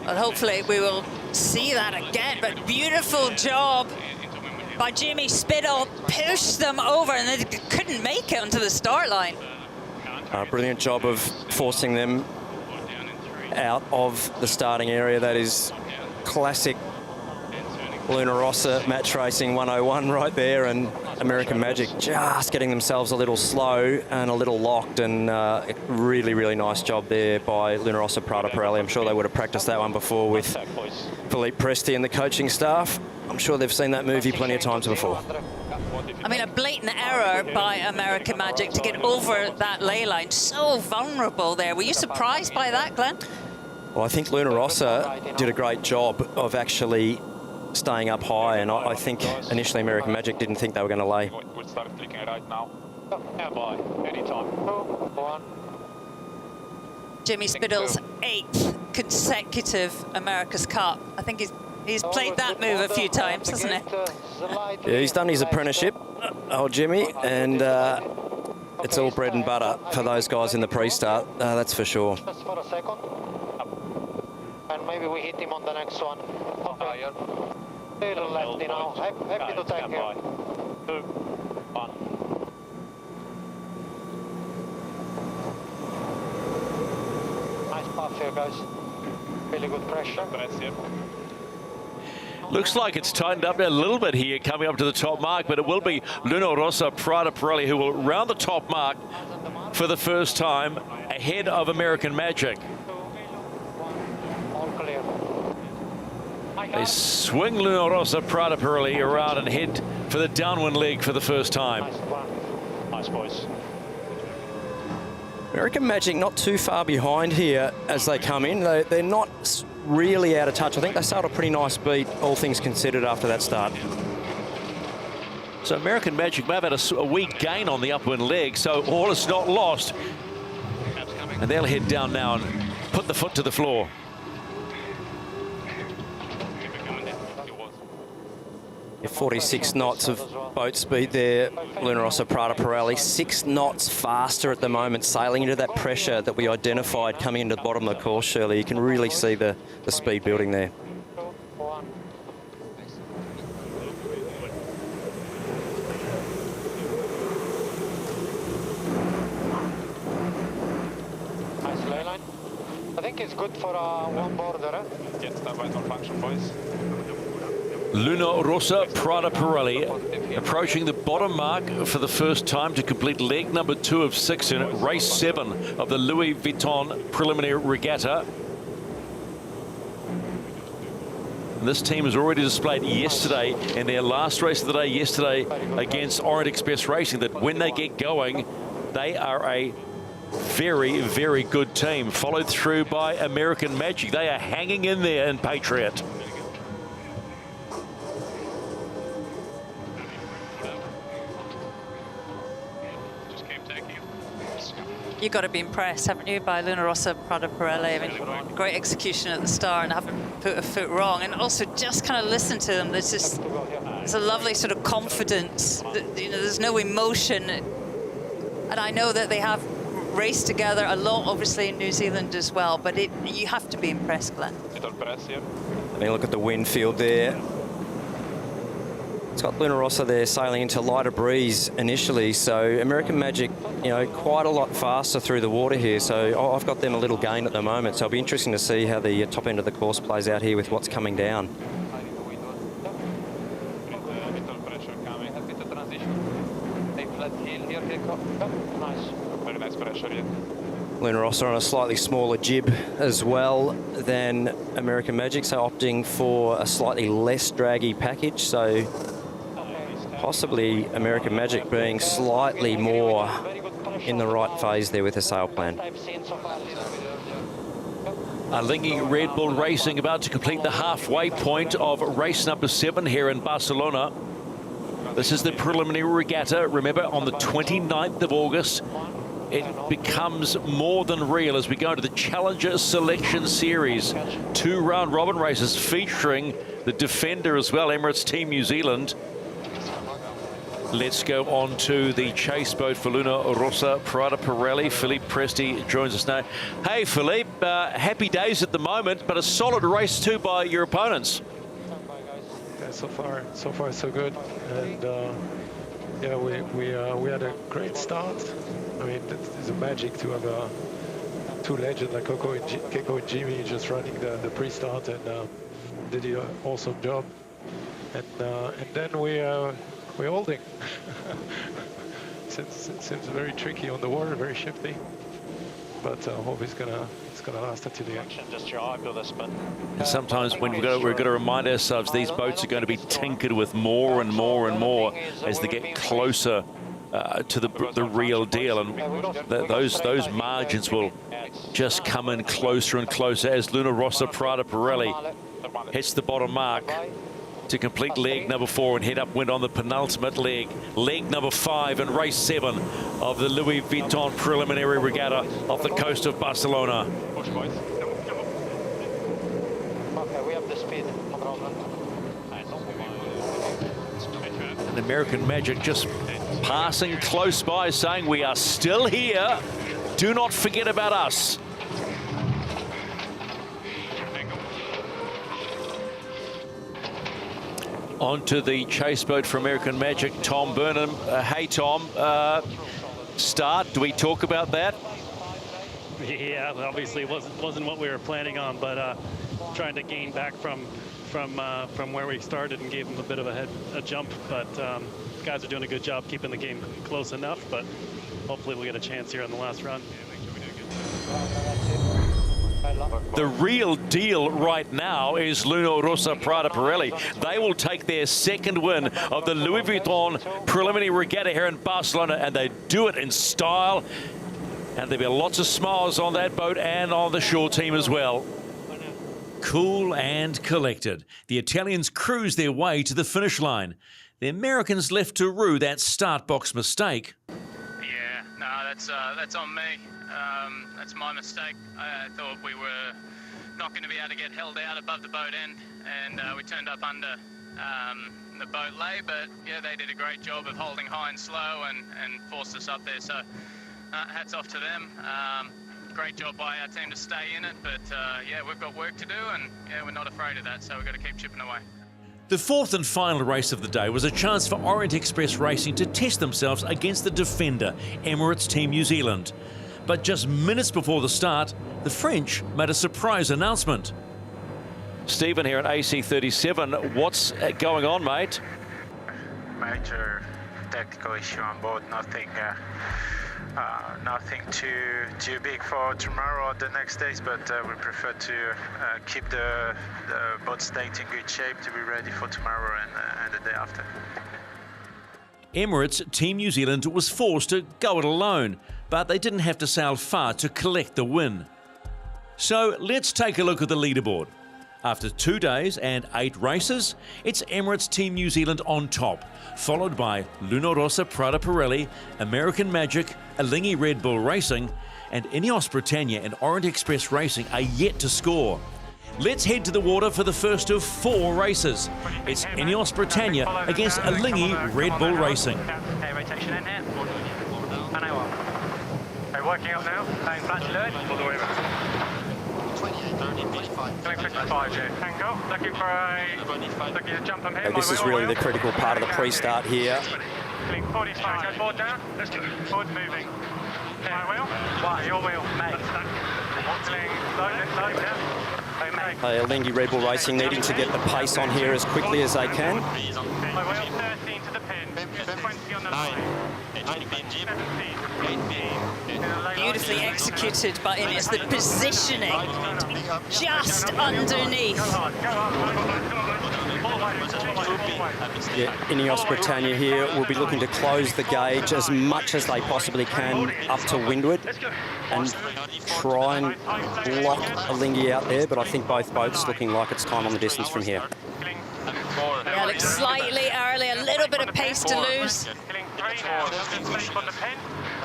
Well, hopefully we will see that again, but beautiful job by Jimmy Spittle. Pushed them over and they couldn't make it onto the start line. Brilliant job of forcing them out of the starting area. That is classic Luna Rossa match racing 101 right there, and American Magic just getting themselves a little slow and a little locked, and really, really nice job there by Luna Rossa Prada Pirelli. I'm sure they would have practiced that one before with Philippe Presti and the coaching staff. I'm sure they've seen that movie plenty of times before. I mean, a blatant error by American Magic to get over that ley line. So vulnerable there. Were you surprised by that, Glenn? Well, I think Luna Rossa did a great job of actually staying up high, and I think initially American Magic didn't think they were going to lay. We'll start clicking right now. Yeah, bye. Anytime. 2, 1. Jimmy Spittle's 8th consecutive America's Cup. I think he's played that move a few times, hasn't he? Yeah, he's done his apprenticeship, old Jimmy, and it's all bread and butter for those guys in the pre-start, that's for sure. Just for a second. And maybe we hit him on the next one. Okay. Little left, you know. Happy to take him. 2, 1. Nice path here, guys. Really good pressure. Looks like it's tightened up a little bit here coming up to the top mark, but it will be Luna Rossa Prada Pirelli who will round the top mark for the first time ahead of American Magic. All clear. They swing Luna Rossa Prada Pirelli around and head for the downwind leg for the first time. Nice, boys. American Magic not too far behind here as they come in. They're not really out of touch. I think they started a pretty nice beat, all things considered, after that start. So American Magic may have had a wee gain on the upwind leg, so all is not lost. And they'll head down now and put the foot to the floor. Yeah, 46 knots of boat speed there, Luna Rossa Prada Pirelli. 6 knots faster at the moment, sailing into that pressure that we identified coming into the bottom of the course, Shirley. You can really see the speed building there. Nice ley line. I think it's good for one border. Get standby on function, boys. Luna Rossa Prada Pirelli approaching the bottom mark for the first time to complete leg number 2 of 6 in race 7 of the Louis Vuitton preliminary regatta. And this team has already displayed yesterday in their last race of the day yesterday against Orient Express Racing that when they get going, they are a very, very good team, followed through by American Magic. They are hanging in there in Patriot. You've got to be impressed, haven't you, by Luna Rossa Prada Pirelli? I mean, great execution at the start and haven't put a foot wrong. And also just kind of listen to them. There's a lovely sort of confidence. That, you know, there's no emotion. And I know that they have raced together a lot, obviously, in New Zealand as well. But you have to be impressed, Glenn. I mean, look at the wind field there. It's got Luna Rossa there sailing into lighter breeze initially, so American Magic, you know, quite a lot faster through the water here. So I've got them a little gain at the moment. So it'll be interesting to see how the top end of the course plays out here with what's coming down. Very nice pressure here. Luna Rossa on a slightly smaller jib as well than American Magic, so opting for a slightly less draggy package. So possibly American Magic being slightly more in the right phase there with the sail plan. Alinghi Red Bull Racing about to complete the halfway point of race number 7 here in Barcelona. This is the preliminary regatta, remember, on the 29th of August. it becomes more than real as we go into the Challenger Selection Series. 2 round robin races featuring the Defender as well, Emirates Team New Zealand. Let's go on to the chase boat for Luna Rossa Prada Pirelli. Philippe Presti joins us now. Hey, Philippe, happy days at the moment, but a solid race too by your opponents. Yeah, so far so good. And yeah, we had a great start. I mean, it's a magic to have two legends like Keiko and Jimmy just running the pre-start, and did an awesome job. And then we're holding. Seems very tricky on the water, very shifty. But I hope it's gonna last until the end. Just your eye for this, but and sometimes when we've got to remind ourselves these boats are going to be tinkered with more and more and more as they get closer to the real deal, and those margins will just come in closer and closer as Luna Rossa Prada Pirelli hits the bottom mark to complete leg number 4 and head upwind on the penultimate leg, leg number 5 in race 7 of the Louis Vuitton preliminary regatta off the coast of Barcelona. Okay, we have the speed, no problem. And American Magic just passing close by, saying we are still here. Do not forget about us. Onto the chase boat for American Magic, Tom Burnham. Hey, Tom, start. Do we talk about that? Yeah, obviously it wasn't what we were planning on, but trying to gain back from where we started and gave them a bit of a jump. But guys are doing a good job keeping the game close enough. But hopefully we'll get a chance here on the last run. The real deal right now is Luna Rossa Prada Pirelli. They will take their second win of the Louis Vuitton preliminary regatta here in Barcelona, and they do it in style. And there'll be lots of smiles on that boat and on the shore team as well. Cool and collected, the Italians cruise their way to the finish line. The Americans left to rue that start box mistake. Yeah, no, that's on me. That's my mistake. I thought we were not going to be able to get held out above the boat end, and we turned up under the boat lay, but yeah, they did a great job of holding high and slow and forced us up there, so hats off to them. Great job by our team to stay in it, but yeah, we've got work to do, and yeah, we're not afraid of that, so we've got to keep chipping away. The fourth and final race of the day was a chance for Orient Express Racing to test themselves against the defender, Emirates Team New Zealand. But just minutes before the start, the French made a surprise announcement. Stephen here at AC37, what's going on, mate? Major technical issue on board, nothing too big for tomorrow or the next days, but we prefer to keep the boat state in good shape to be ready for tomorrow and the day after. Emirates Team New Zealand was forced to go it alone, but they didn't have to sail far to collect the win. So let's take a look at the leaderboard. After 2 days and 8 races, it's Emirates Team New Zealand on top, followed by Luna Rossa Prada Pirelli, American Magic, Alinghi Red Bull Racing, and Ineos Britannia and Orient Express Racing are yet to score. Let's head to the water for the first of 4 races. It's Ineos Britannia against Alinghi Red Bull Racing. Okay, rotation in here. And I will. Okay, working up now. Playing flat to learn. All the way back. 55, yeah. Tango, looking to jump from here. This is really the critical part of the pre-start here. 45, go forward down. Forward moving. My wheel? Why? Your wheel. Mate. Load down. Alinghi Red Bull Racing needing to get the pace on here as quickly as they can. My wheel, 13 to the pin. 20 on the line. Beautifully executed by Ineos, the positioning just underneath. Yeah, Ineos Britannia here will be looking to close the gauge as much as they possibly can up to windward and try and block Alinghi out there, but I think both boats looking like it's time on the distance from here. Yeah, looks slightly early, a little bit of pace to lose.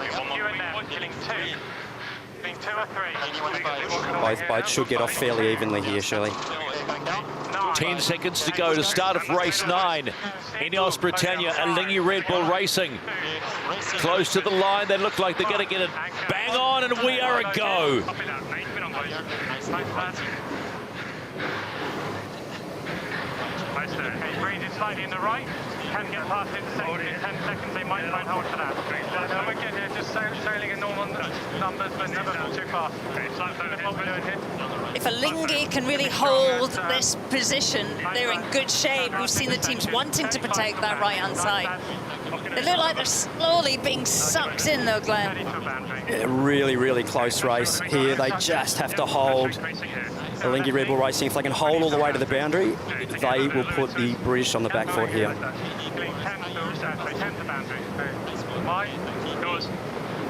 You and them, getting two. Getting 2 or 3. Both boats should get off fairly evenly here, Shirley. 10 seconds to go to start of race 9. Ineos Britannia, Alinghi Red Bull Racing. Close to the line, they look like they're going to get it bang on, and we are a go. Breeze is slightly in the right. Can get past it in 10 seconds. They might try and hold for that. No, we're good here. Just sailing in normal numbers, but never too fast. That's what we're doing here. If Alinghi can really hold this position, they're in good shape. We've seen the teams wanting to protect that right-hand side. They look like they're slowly being sucked in, though, Glenn. Yeah, really, really close race here. They just have to hold. Alinghi Red Bull Racing, if they can hold all the way to the boundary, they will put the British on the back foot here. Goes.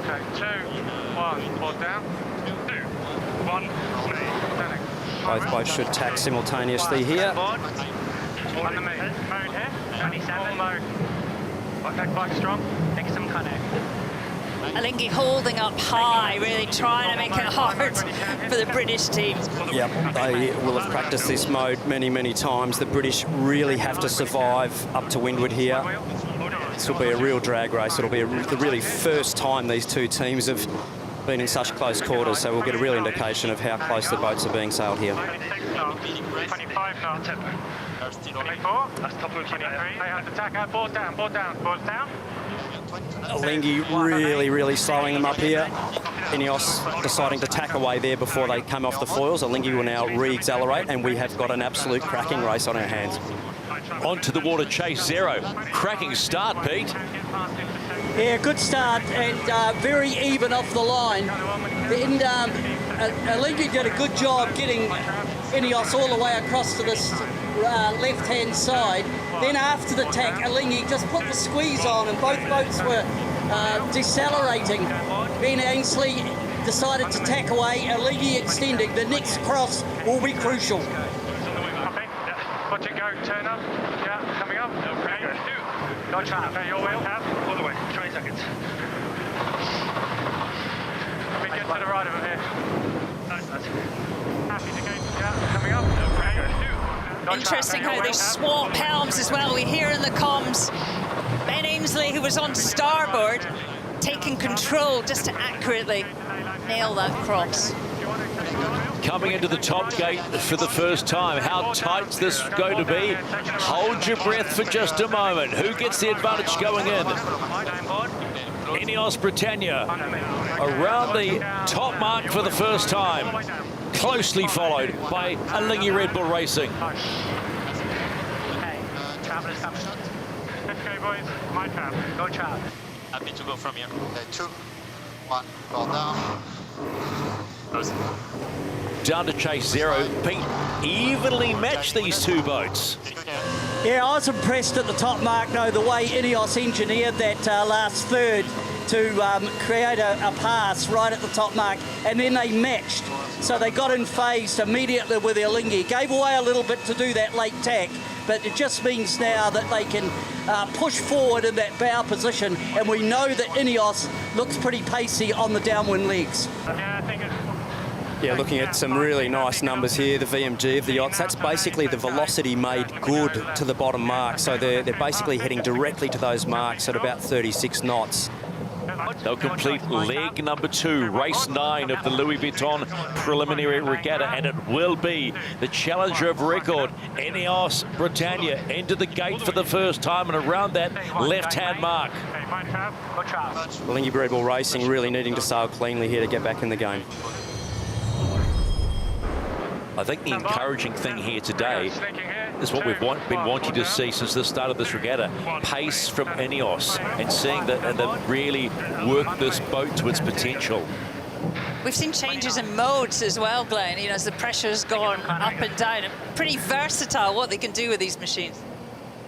Okay, 2, 1, board down. 2, 1, Both boats should tack simultaneously here. On the mode here. 27 mode. Okay, quite strong. Take some connect. Alinghi holding up high, really trying to make it hard for the British team. Yep, they will have practiced this mode many, many times. The British really have to survive up to windward here. This will be a real drag race. It'll be the really first time these two teams have been in such close quarters, so we'll get a real indication of how close the boats are being sailed here. 25 knots. 24. That's top of 23. They have to tack out. Board down, board down, board down. Alinghi really, really slowing them up here. Ineos deciding to tack away there before they come off the foils. Alinghi will now re-accelerate, and we have got an absolute cracking race on our hands. Onto the water, Chase Zero. Cracking start, Pete. Yeah, good start and very even off the line. And Alinghi did a good job getting Ineos all the way across to this left-hand side. Then after the tack, Alinghi just put the squeeze on and both boats were decelerating. Ben Ainsley decided to tack away, Alinghi extending. The next cross will be crucial. Watch it go, turn up. Yeah, coming up. Okay, no chance. Okay, your wheel. All the way, 20 seconds. We get to the right of it here. Nice. Happy to go. Yeah, coming up. Okay, Interesting how they swap helms as well. We hear in the comms Ben Ainsley, who was on starboard, taking control just to accurately nail that cross. Coming into the top gate for the first time. How tight's this going to be? Hold your breath for just a moment. Who gets the advantage going in? Ineos Britannia around the top mark for the first time. Closely followed by Alinghi Red Bull Racing. Okay, boys, my turn. Go, Chad. Happy to go from here. Okay, 2, 1, roll down. Down to Chase Zero. Pete, evenly matched these two boats. Yeah, I was impressed at the top mark, though, the way Ineos engineered that last third to create a pass right at the top mark, and then they matched. So they got in phased immediately with Alinghi. Gave away a little bit to do that late tack, but it just means now that they can push forward in that bow position, and we know that Ineos looks pretty pacey on the downwind legs. Yeah, I think it's... Yeah, looking at some really nice numbers here, the VMG of the yachts. That's basically the velocity made good to the bottom mark. So they're basically heading directly to those marks at about 36 knots. They'll complete leg number 2, race 9 of the Louis Vuitton preliminary regatta, and it will be the challenger of record, Ineos Britannia, into the gate for the first time and around that left-hand mark. Alinghi Red Bull Racing really needing to sail cleanly here to get back in the game. I think the encouraging thing here today is what we've been wanting to see since the start of this regatta. Pace from Ineos and seeing that they've really worked this boat to its potential. We've seen changes in modes as well, Glenn, you know, as the pressure's gone up and down. Pretty versatile what they can do with these machines.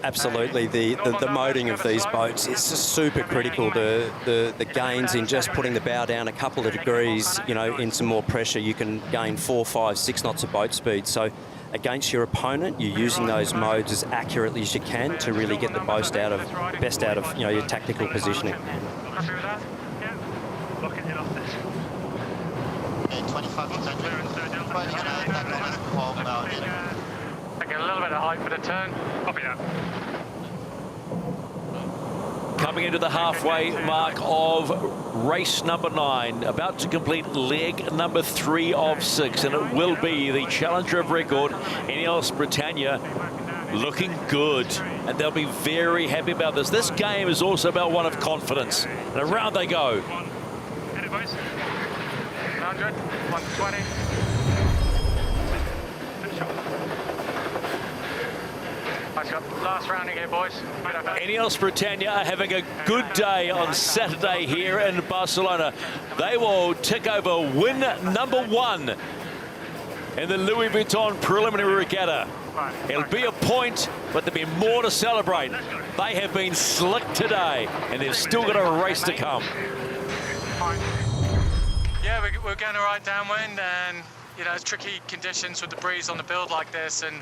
Absolutely, the moding of these boats is just super critical. The gains in just putting the bow down a couple of degrees, you know, in some more pressure, you can gain 4, 5, 6 knots of boat speed. So against your opponent, you're using those modes as accurately as you can to really get the best out of you know, your tactical positioning. Taking a little bit of height for the turn. Copy that. Coming into the halfway mark of race number 9, about to complete leg number 3 of 6, and it will be the challenger of record, Ineos Britannia, looking good, and they'll be very happy about this. This game is also about one of confidence, and around they go. 100, 120. Last rounding here, boys. Ineos Britannia are having a good day on Saturday here in Barcelona. They will tick over win number 1 in the Louis Vuitton preliminary regatta. It'll be a point, but there'll be more to celebrate. They have been slick today, and they've still got a race to come. Yeah, we're going right downwind, and you know, it's tricky conditions with the breeze on the build like this, and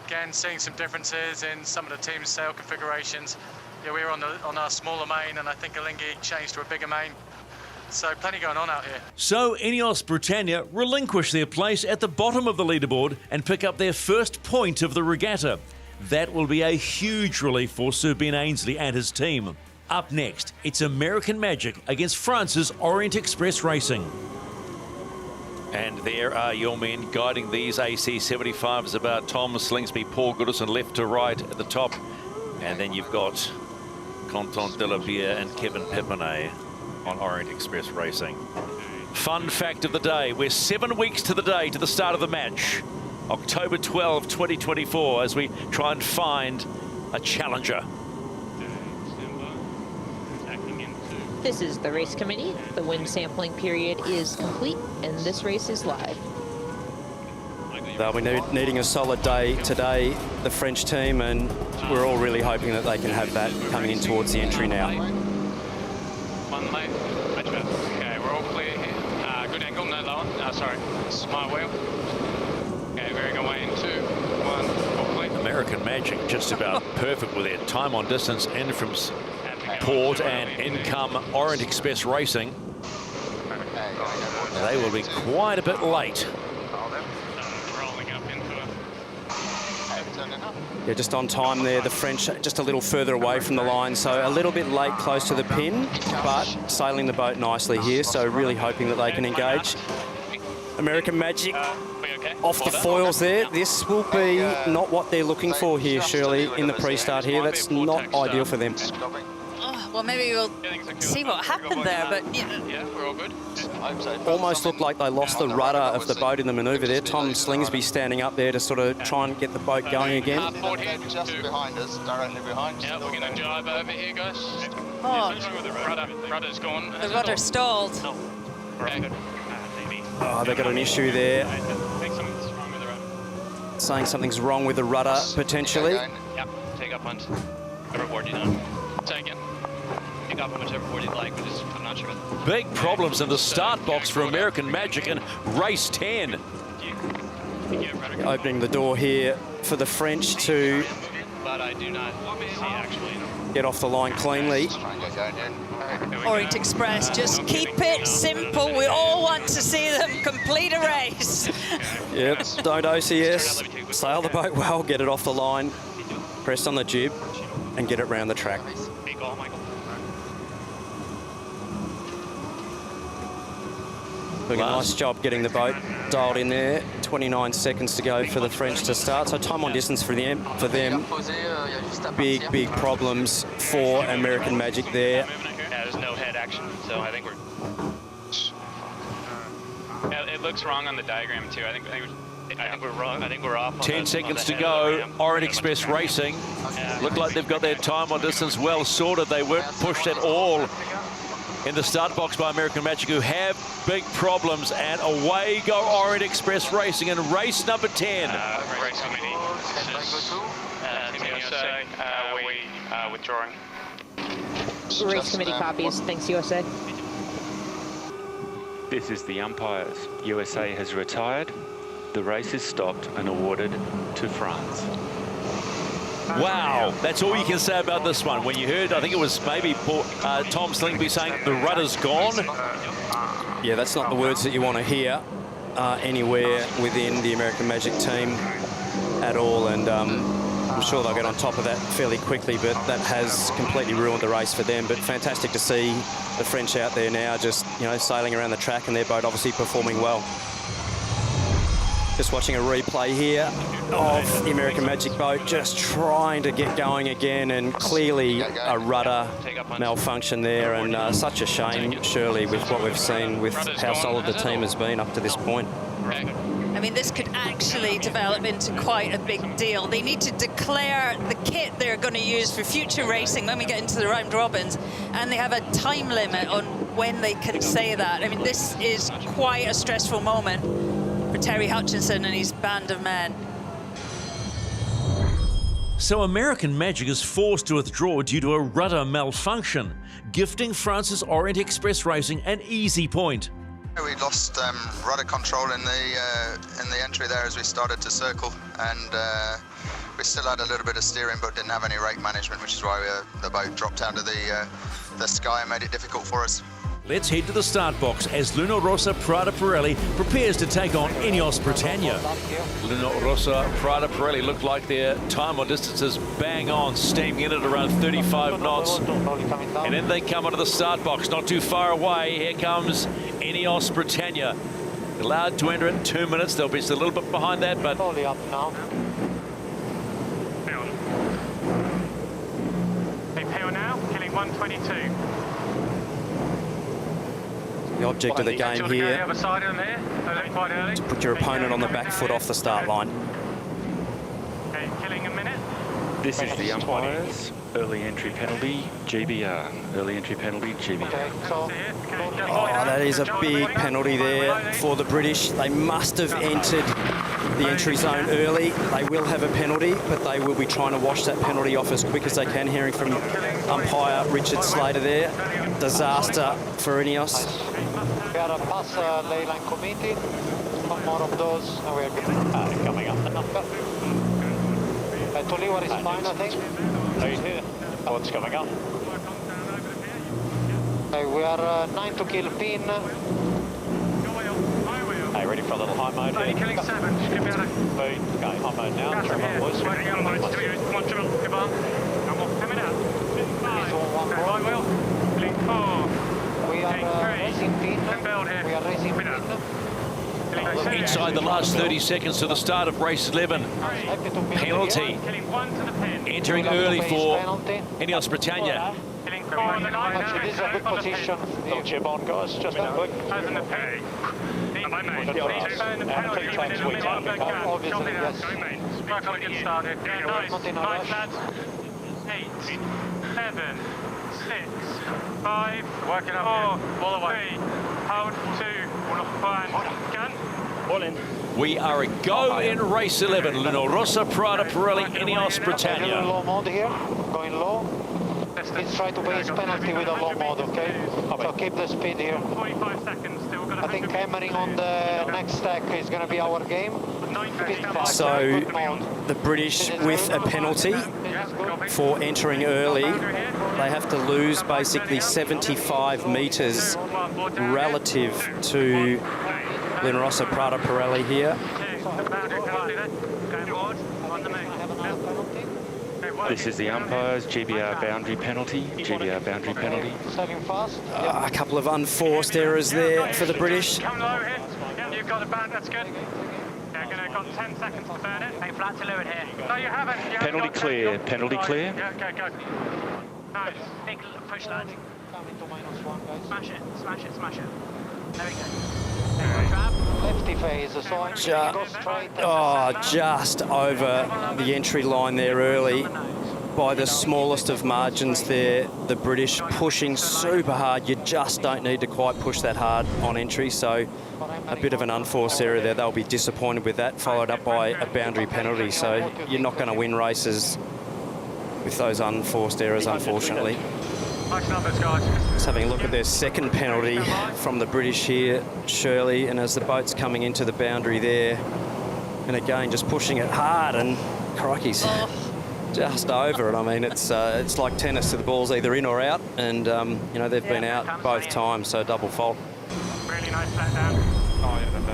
again, seeing some differences in some of the team's sail configurations. Yeah, we were on our smaller main, and I think Alinghi changed to a bigger main. So plenty going on out here. So Ineos Britannia relinquish their place at the bottom of the leaderboard and pick up their first point of the regatta. That will be a huge relief for Sir Ben Ainslie and his team. Up next, it's American Magic against France's Orient Express Racing. And there are your men guiding these AC75s about Tom Slingsby, Paul Goodison left to right at the top. And then you've got Quentin Delapierre and Kevin Pepinay on Orient Express Racing. Fun fact of the day, we're 7 weeks to the day to the start of the match. October 12, 2024, as we try and find a challenger. This is the race committee. The wind sampling period is complete, and this race is live. They'll be needing a solid day today, the French team, and we're all really hoping that they can have that coming in towards the entry now. One lane. Okay, we're all clear here. Good angle, no lower. Sorry, this is my wheel. Okay, very good way in 2, 1, all clear. American Magic just about perfect with their time on distance in from port and in come Orient Express Racing. They will be quite a bit late. Yeah, just on time there. The French just a little further away from the line, so a little bit late close to the pin, but sailing the boat nicely here, so really hoping that they can engage. American Magic off the foils there. This will be not what they're looking for here, Shirley, in the pre-start here. That's not ideal for them. Well, maybe we'll see what happened there, but yeah, we're all good. Almost looked like they lost the rudder of the boat in the manoeuvre there. Tom Slingsby standing up there to sort of try and get the boat going again. Just behind us, directly behind. Yeah, we're going to jibe over here, guys. Oh, rudder's gone. the rudder stalled. Oh, they've got an issue there. Saying something's wrong with the rudder, potentially. Yep, take up hunt. Whatever board you know. Take it. Pick up on whichever board you'd like, but just, I'm not sure. Big problems in the start box for American Magic in race 10. Opening the door here for the French to But I do not see actually. get off the line cleanly. Orient Express, just keep it simple. We all want to see them complete a race. Yep, don't OCS, sail the boat well, get it off the line, press on the jib, and get it round the track. Doing a nice job getting the boat dialed in there. 29 seconds to go for the French to start. So time on distance for them. Big problems for American Magic there. Yeah, there's no head action, so I think we're... Yeah, it looks wrong on the diagram too. I think we're wrong. I think we're off. 10 seconds to go. Orient Express Racing. Look like they've got their time on distance well sorted. They weren't pushed at all in the start box by American Magic, who have big problems, and away go Orient Express Racing in race number 10. Race committee. Withdrawing. Race committee copies. Thanks, USA. This is the umpires. USA has retired. The race is stopped and awarded to France. Wow, that's all you can say about this one. When you heard, I think it was maybe Tom Slingsby saying the rudder's gone. Yeah, that's not the words that you want to hear. anywhere within the American Magic team at all, and I'm sure they'll get on top of that fairly quickly, but that has completely ruined the race for them. But fantastic to see the French out there now, just, you know, sailing around the track, and their boat obviously performing well. Just watching a replay here of the American Magic boat just trying to get going again, and clearly a rudder malfunction there, and such a shame, surely, with what we've seen with how solid the team has been up to this point. I mean, this could actually develop into quite a big deal. They need to declare the kit they're going to use for future racing when we get into the round robins, and they have a time limit on when they can say that. I mean, this is quite a stressful moment for Terry Hutchinson and his band of men. So American Magic is forced to withdraw due to a rudder malfunction, gifting France's Orient Express Racing an easy point. We lost rudder control in the entry there as we started to circle, and we still had a little bit of steering but didn't have any rake management, which is why the boat dropped out of the sky and made it difficult for us. Let's head to the start box as Luna Rossa Prada Pirelli prepares to take on Ineos Britannia. Luna Rossa Prada Pirelli look like their time on distances bang on, steaming in at around 35 knots. And then they come onto the start box, not too far away. Here comes Ineos Britannia. Allowed to enter in 2 minutes. They'll be just a little bit behind that, but... Slowly up now. PO now, killing 122. The object of the game here, to put your opponent on the back foot off the start line. Okay, killing a minute. This is the umpires. Early entry penalty, GBR. Early entry penalty, GBR. Oh, that is a big penalty there for the British. They must have entered the entry zone early. They will have a penalty, but they will be trying to wash that penalty off as quick as they can. Hearing from umpire Richard Slater there. Disaster for Ineos. We are past ley line committee. One more of those, and we are good. Coming up the number. To leeward is fine, I think. Right here. What's coming up? We are 9 to kill pin. Hey, ready for a little high mode here? Killing 7. Should be able to... Okay, high mode now. Catch here. Working on mode. One triple. Give up. I'm off coming out. 5. Okay, right wheel. Killing 4. We are racing pin. We are racing pin. Inside the last 30 seconds to the start of race 11. Penalty. Entering early for Ineos Britannia. Actually, this is a good position. Don't chip on, guys. Just a quick. Obviously, yes. Work on a good start here. Nice. Nice, lads. 8, 7, 6, 5. Work it up. 4. All the way. 3. Hold. 2. 1. Gun. All in. We are a go in race 11. Luna Rossa Prada Pirelli, Ineos Britannia. Low mode here. Going low. Let's try to base penalty with a low mode, okay? So keep the speed here. 45 seconds. I think hammering on the next stack is going to be our game. So the British with a penalty for entering early. They have to lose basically 75 metres relative to Luna Rossa Prada Pirelli here. This is the umpires, GBR boundary penalty, GBR boundary penalty. A couple of unforced errors there for the British. Come low here. You've got a band, that's good. Yeah, got 10 seconds to burn it. Hey, flat to leeward here. No, you haven't. Penalty clear, penalty clear. Yeah, okay, go. Nice. Big push, lad. Smash it, smash it, smash it. There we go. Lefty phase, so just over the entry line there early by the smallest of margins there. The British pushing super hard. You just don't need to quite push that hard on entry, so a bit of an unforced error there. They'll be disappointed with that, followed up by a boundary penalty. So you're not going to win races with those unforced errors, unfortunately. Nice numbers, guys. Just having a look at their second penalty from the British here, Shirley, and as the boat's coming into the boundary there, and again just pushing it hard, and crikey's just over it. I mean, it's like tennis, the ball's either in or out, and you know, they've been out both times, so double fault. Really nice flat down. Oh yeah, that's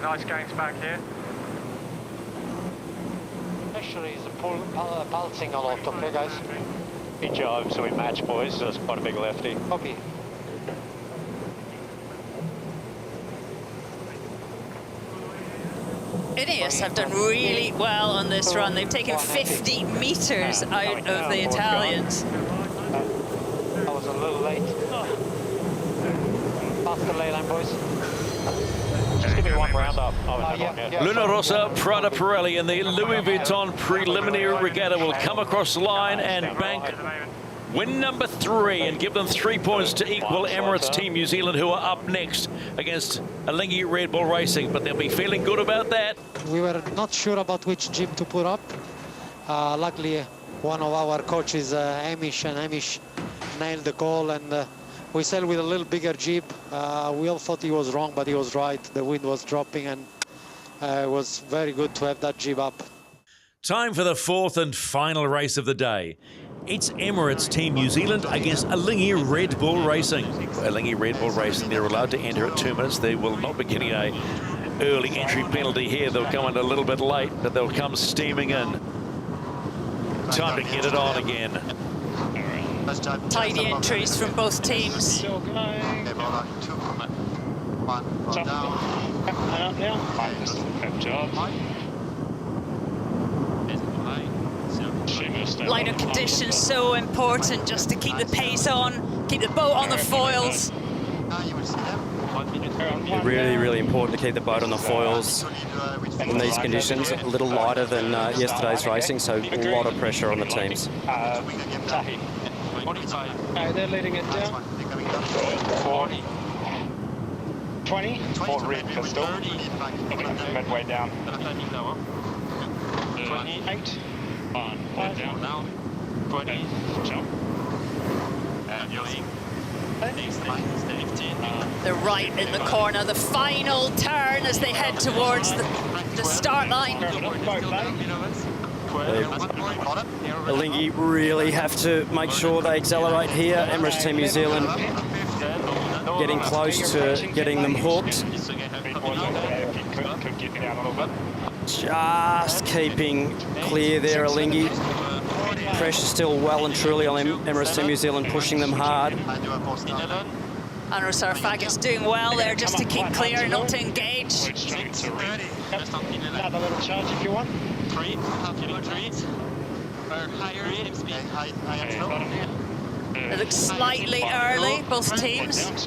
Nice gains back here. Actually, he's pulsing a lot, okay, guys? Good job, so we match, boys. That's quite a big lefty. Copy. Ineos have done really well on this run. They've taken 50 meters out of the Italians. I was a little late. Past the ley line, boys. Just give me one round up. Luna Rossa, Prada Pirelli in the Louis Vuitton preliminary regatta will come across the line and bank win number 3 and give them 3 points to equal Emirates Team New Zealand, who are up next against Alinghi Red Bull Racing, but they'll be feeling good about that. We were not sure about which jib to put up. Luckily, one of our coaches, Amish, and Amish nailed the call, and we sailed with a little bigger jib. We all thought he was wrong, but he was right. The wind was dropping, and it was very good to have that jib up. Time for the 4th and final race of the day. It's Emirates Team New Zealand against Alinghi Red Bull Racing. Alinghi Red Bull Racing, they're allowed to enter at 2 minutes. They will not be getting a early entry penalty here. They'll come in a little bit late, but they'll come steaming in. Time to get it on again. Tidy entries from both teams. Still going. Up now. Good job. Lighter conditions so important just to keep the pace on, keep the boat on the foils. Really, really important to keep the boat on the foils in these conditions. A little lighter than yesterday's racing, so a lot of pressure on the teams. They're letting it down. 40. 20. 4 red pistol. Midway down. 28. On. Down now. 20. Jump. And you're 15. They're right in the corner, the final turn as they head towards the start line. Alinghi really have to make sure they accelerate here. Emirates Team New Zealand getting close to getting them hooked. Just keeping clear there, Alinghi. Pressure still well and truly on Emirates Team New Zealand, pushing them hard. Andrew Sarfagut's doing well there just to keep clear, not to engage. Another little charge if you want. 3. It looks slightly early, both teams.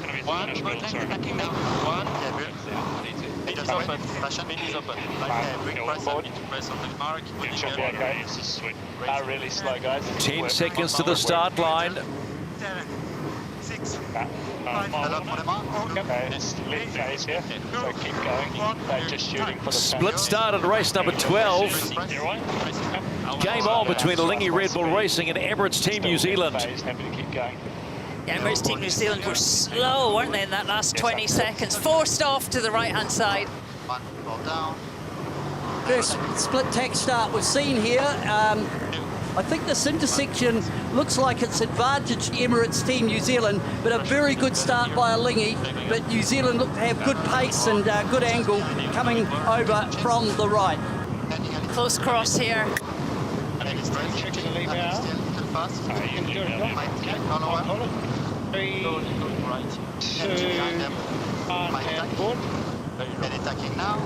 Really slow, guys. 10 seconds to the start line. 6. So keep going. They're just shooting for the Split start at race number 12. Game on between Alinghi Red Bull Racing and Emirates Team New Zealand. Yeah, Emirates Team New Zealand were slow, weren't they, in that last 20 seconds? Forced off to the right-hand side. First split tack start we've seen here. I think this intersection looks like it's advantage Emirates Team New Zealand, but a very good start by Alinghi. But New Zealand look to have good pace and good angle coming over from the right. Close cross here. Attacking now.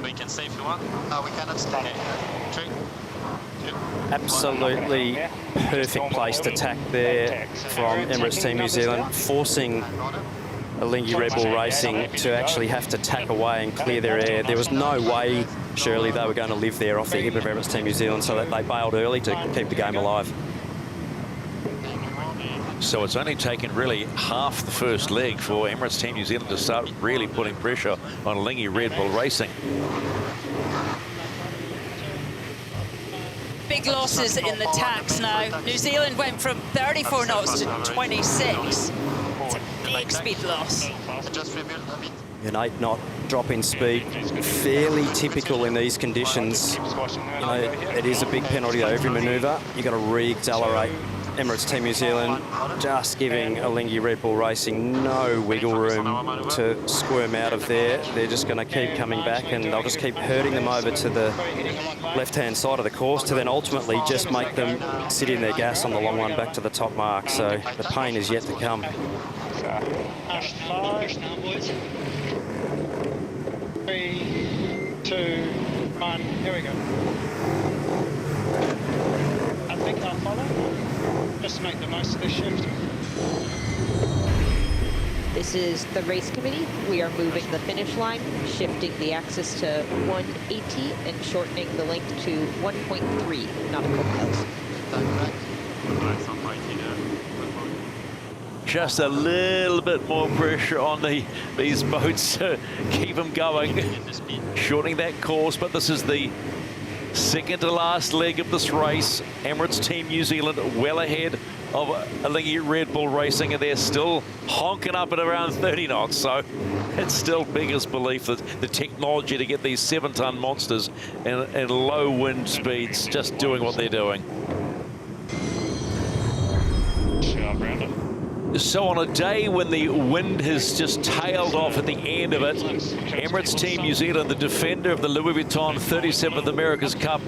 We can stay if you want. No, we cannot stay. 3, 2. Absolutely perfect place to tack there from Emirates Team New Zealand, forcing Alinghi Red Bull Racing to actually have to tack away and clear their air. There was no way, surely, they were going to live there off the hip of Emirates Team New Zealand, so that they bailed early to keep the game alive. So it's only taken really half the first leg for Emirates Team New Zealand to start really putting pressure on Alinghi Red Bull Racing. Big losses in the tacks now. New Zealand went from 34 knots to 26. It's a big speed loss. An 8-knot drop in speed, fairly typical in these conditions. You know, it is a big penalty though. Every manoeuvre, you've got to re-accelerate Emirates Team New Zealand just giving Alinghi Red Bull Racing no wiggle room to squirm out of there. They're just going to keep coming back, and they'll just keep herding them over to the left-hand side of the course to then ultimately just make them sit in their gas on the long run back to the top mark. So the pain is yet to come. 3, 2, 1, here we go. I think I'll follow, just to make the most of this shift. This is the race committee. We are moving the finish line, shifting the axis to 180 and shortening the length to 1.3 nautical miles. Just a little bit more pressure on these boats to keep them going, shortening that course. But this is the second to last leg of this race. Emirates Team New Zealand well ahead of Alinghi Red Bull Racing, and they're still honking up at around 30 knots. So it's still biggest belief that the technology to get these 7-ton monsters and low wind speeds just doing what they're doing. So on a day when the wind has just tailed off at the end of it, Emirates Team New Zealand, the defender of the Louis Vuitton 37th America's Cup,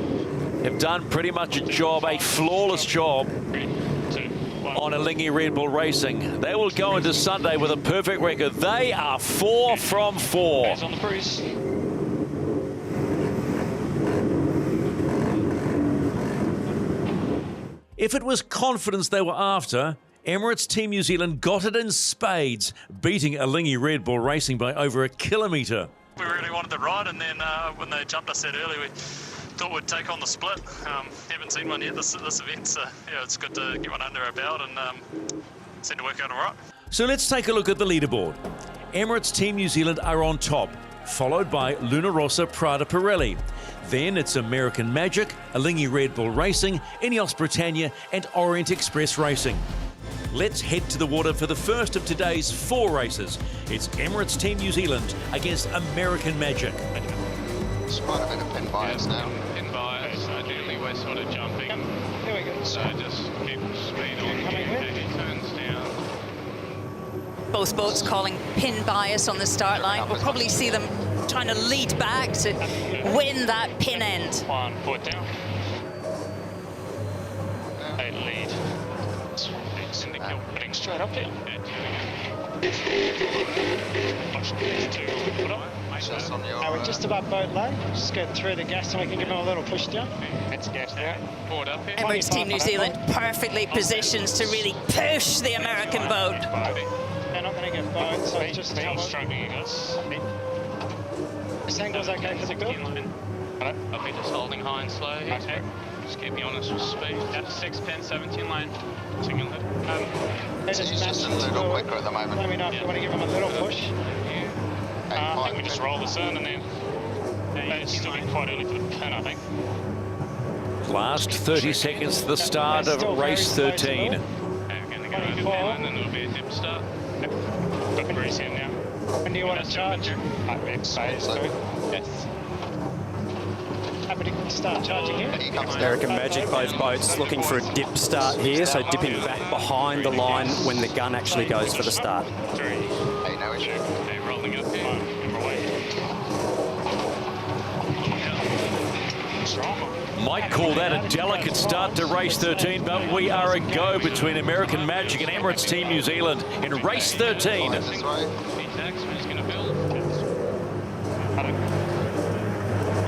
have done pretty much a job, a flawless job on Alinghi Red Bull Racing. They will go into Sunday with a perfect record. They are 4 from 4. If it was confidence they were after, Emirates Team New Zealand got it in spades, beating Alinghi Red Bull Racing by over 1 kilometre. We really wanted the ride, and then when they jumped us that early, we thought we'd take on the split. Haven't seen one yet this event, so yeah, it's good to get one under our belt, and seemed to work out all right. So let's take a look at the leaderboard. Emirates Team New Zealand are on top, followed by Luna Rossa Prada Pirelli. Then it's American Magic, Alinghi Red Bull Racing, Ineos Britannia and Orient Express Racing. Let's head to the water for the first of today's 4 races. It's Emirates Team New Zealand against American Magic. It's quite a bit of pin bias now. Pin bias, ideally we're sort of jumping. Here we go. So just keep speed on, keep taking turns down. Both boats calling pin bias on the start line. We'll probably see them trying to lead back to win that pin end. 1 foot down. They lead. Putting straight up here. Now we're just above boat low. Just get through the gas and we can give them a little push down. Let's gas down. Forward up here. Emirates Team New Zealand perfectly positioned to really push the American boat. They're not going to get boat, so just tell struggling us. This angle's okay for the build. I'll be just holding high and slow. Okay. Just keep me honest with speed. Yeah, 6 pin, 17 line. Single head. It's just a little quicker at the moment. Let me know if you want to give them a little push. I think we just roll this in and then it's still be quite early for the pin, I think. Last 30 seconds to the start of race 13. Okay, we're going to go over 10 and then it'll be a dip start. Yep. Got the grease in now. When do you want to charge? Yes. Happy to start charging here. American Magic, both boats looking for a dip start here, so dipping back behind the line when the gun actually goes for the start. 3. Hey, no issue. Okay, rolling up here. And we're waiting. Might call that a delicate start to race 13, but we are a go between American Magic and Emirates Team New Zealand in race 13.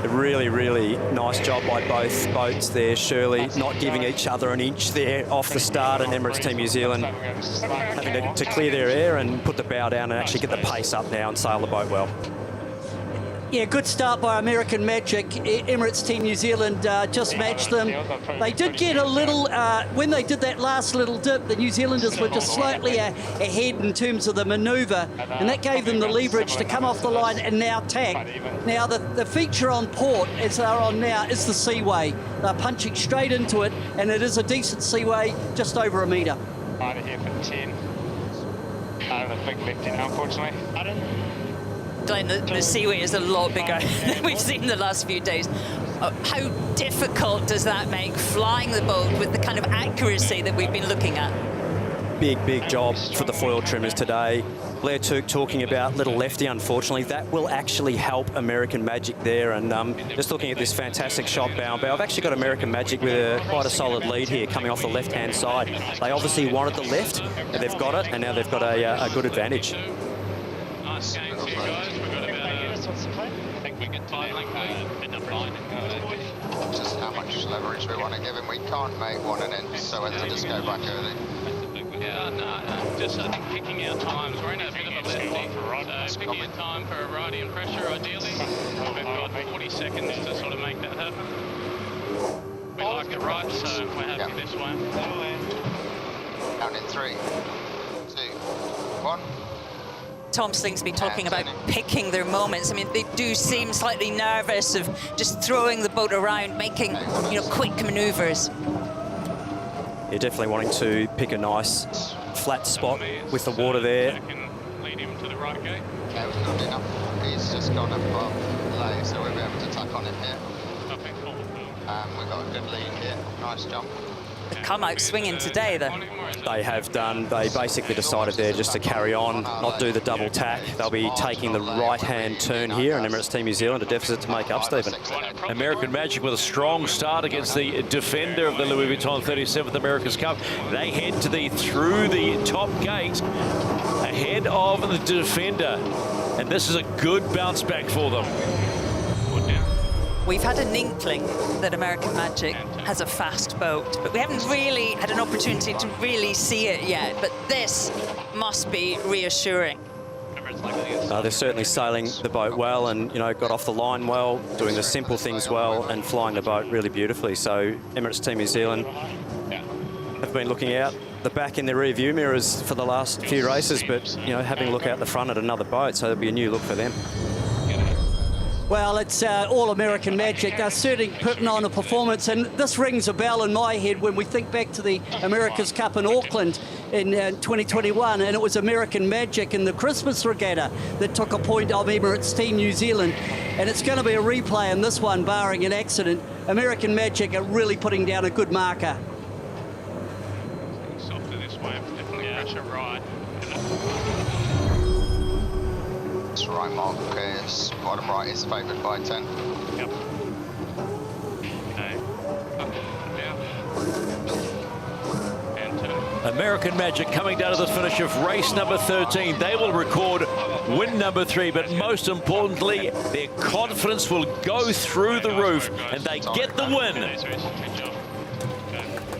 A really, really nice job by both boats there, Shirley, not giving each other an inch there off the start, and Emirates Team New Zealand having to clear their air and put the bow down and actually get the pace up now and sail the boat well. Yeah, good start by American Magic. Emirates Team New Zealand just matched them. They did get a little, when they did that last little dip, the New Zealanders were just slightly ahead in terms of the manoeuvre, and that gave them the leverage to come off the line and now tack. Now, the feature on port, as they're on now, is the seaway. They're punching straight into it, and it is a decent seaway, just over a metre. Out of here for 10. Out of the big left in, unfortunately. Glenn, the seaway is a lot bigger than we've seen the last few days. How difficult does that make flying the boat with the kind of accuracy that we've been looking at? Big job for the foil trimmers today. Blair Tuke talking about little lefty, unfortunately. That will actually help American Magic there. And just looking at this fantastic shot, bow. I've actually got American Magic with quite a solid lead here coming off the left-hand side. They obviously wanted the left, and they've got it, and now they've got a good advantage. Nice game to you guys. We've got about, I think we get 5 length in the line. Just how much leverage we want to give him. We can't make one and then so as to just go back early. Yeah, no, just I think picking our times. We're in a bit of a lefty, so picking a time for a righty and pressure ideally. We've got 40 seconds to sort of make that happen. We like the right, so we're happy this way. Count in 3, 2, 1. Tom Slingsby talking about picking their moments. I mean, they do seem slightly nervous of just throwing the boat around, making, you know, quick maneuvers. You're definitely wanting to pick a nice flat spot with the water there. Lead him to the right gate. Okay, we've got enough. He's just gone above low, so we'll be able to tack on him here. Okay, cool. We've got a good lead here. Nice jump. They've come out swinging today, though. They have done. They basically decided there just to carry on, not do the double tack. They'll be taking the right-hand turn here, and Emirates Team New Zealand a deficit to make up, Stephen. American Magic with a strong start against the defender of the Louis Vuitton 37th America's Cup. They head to through the top gate ahead of the defender, and this is a good bounce back for them. We've had an inkling that American Magic has a fast boat, but we haven't really had an opportunity to really see it yet. But this must be reassuring. They're certainly sailing the boat well, and got off the line well, doing the simple things well, and flying the boat really beautifully. So Emirates Team New Zealand have been looking out the back in their rear view mirrors for the last few races, but having a look out the front at another boat, so it'll be a new look for them. Well, it's all American Magic. They're certainly putting on a performance, and this rings a bell in my head when we think back to the America's Cup in Auckland in 2021, and it was American Magic in the Christmas regatta that took a point of Emirates Team New Zealand, and it's going to be a replay in this one, barring an accident. American Magic are really putting down a good marker. Softer this way, definitely pressure right. That's right, Mark. Is bottom right is favoured by 10. Yep. Okay. Up, down. And turn. American Magic coming down to the finish of race number 13. They will record win number 3, but most importantly, their confidence will go through the roof and they get the win.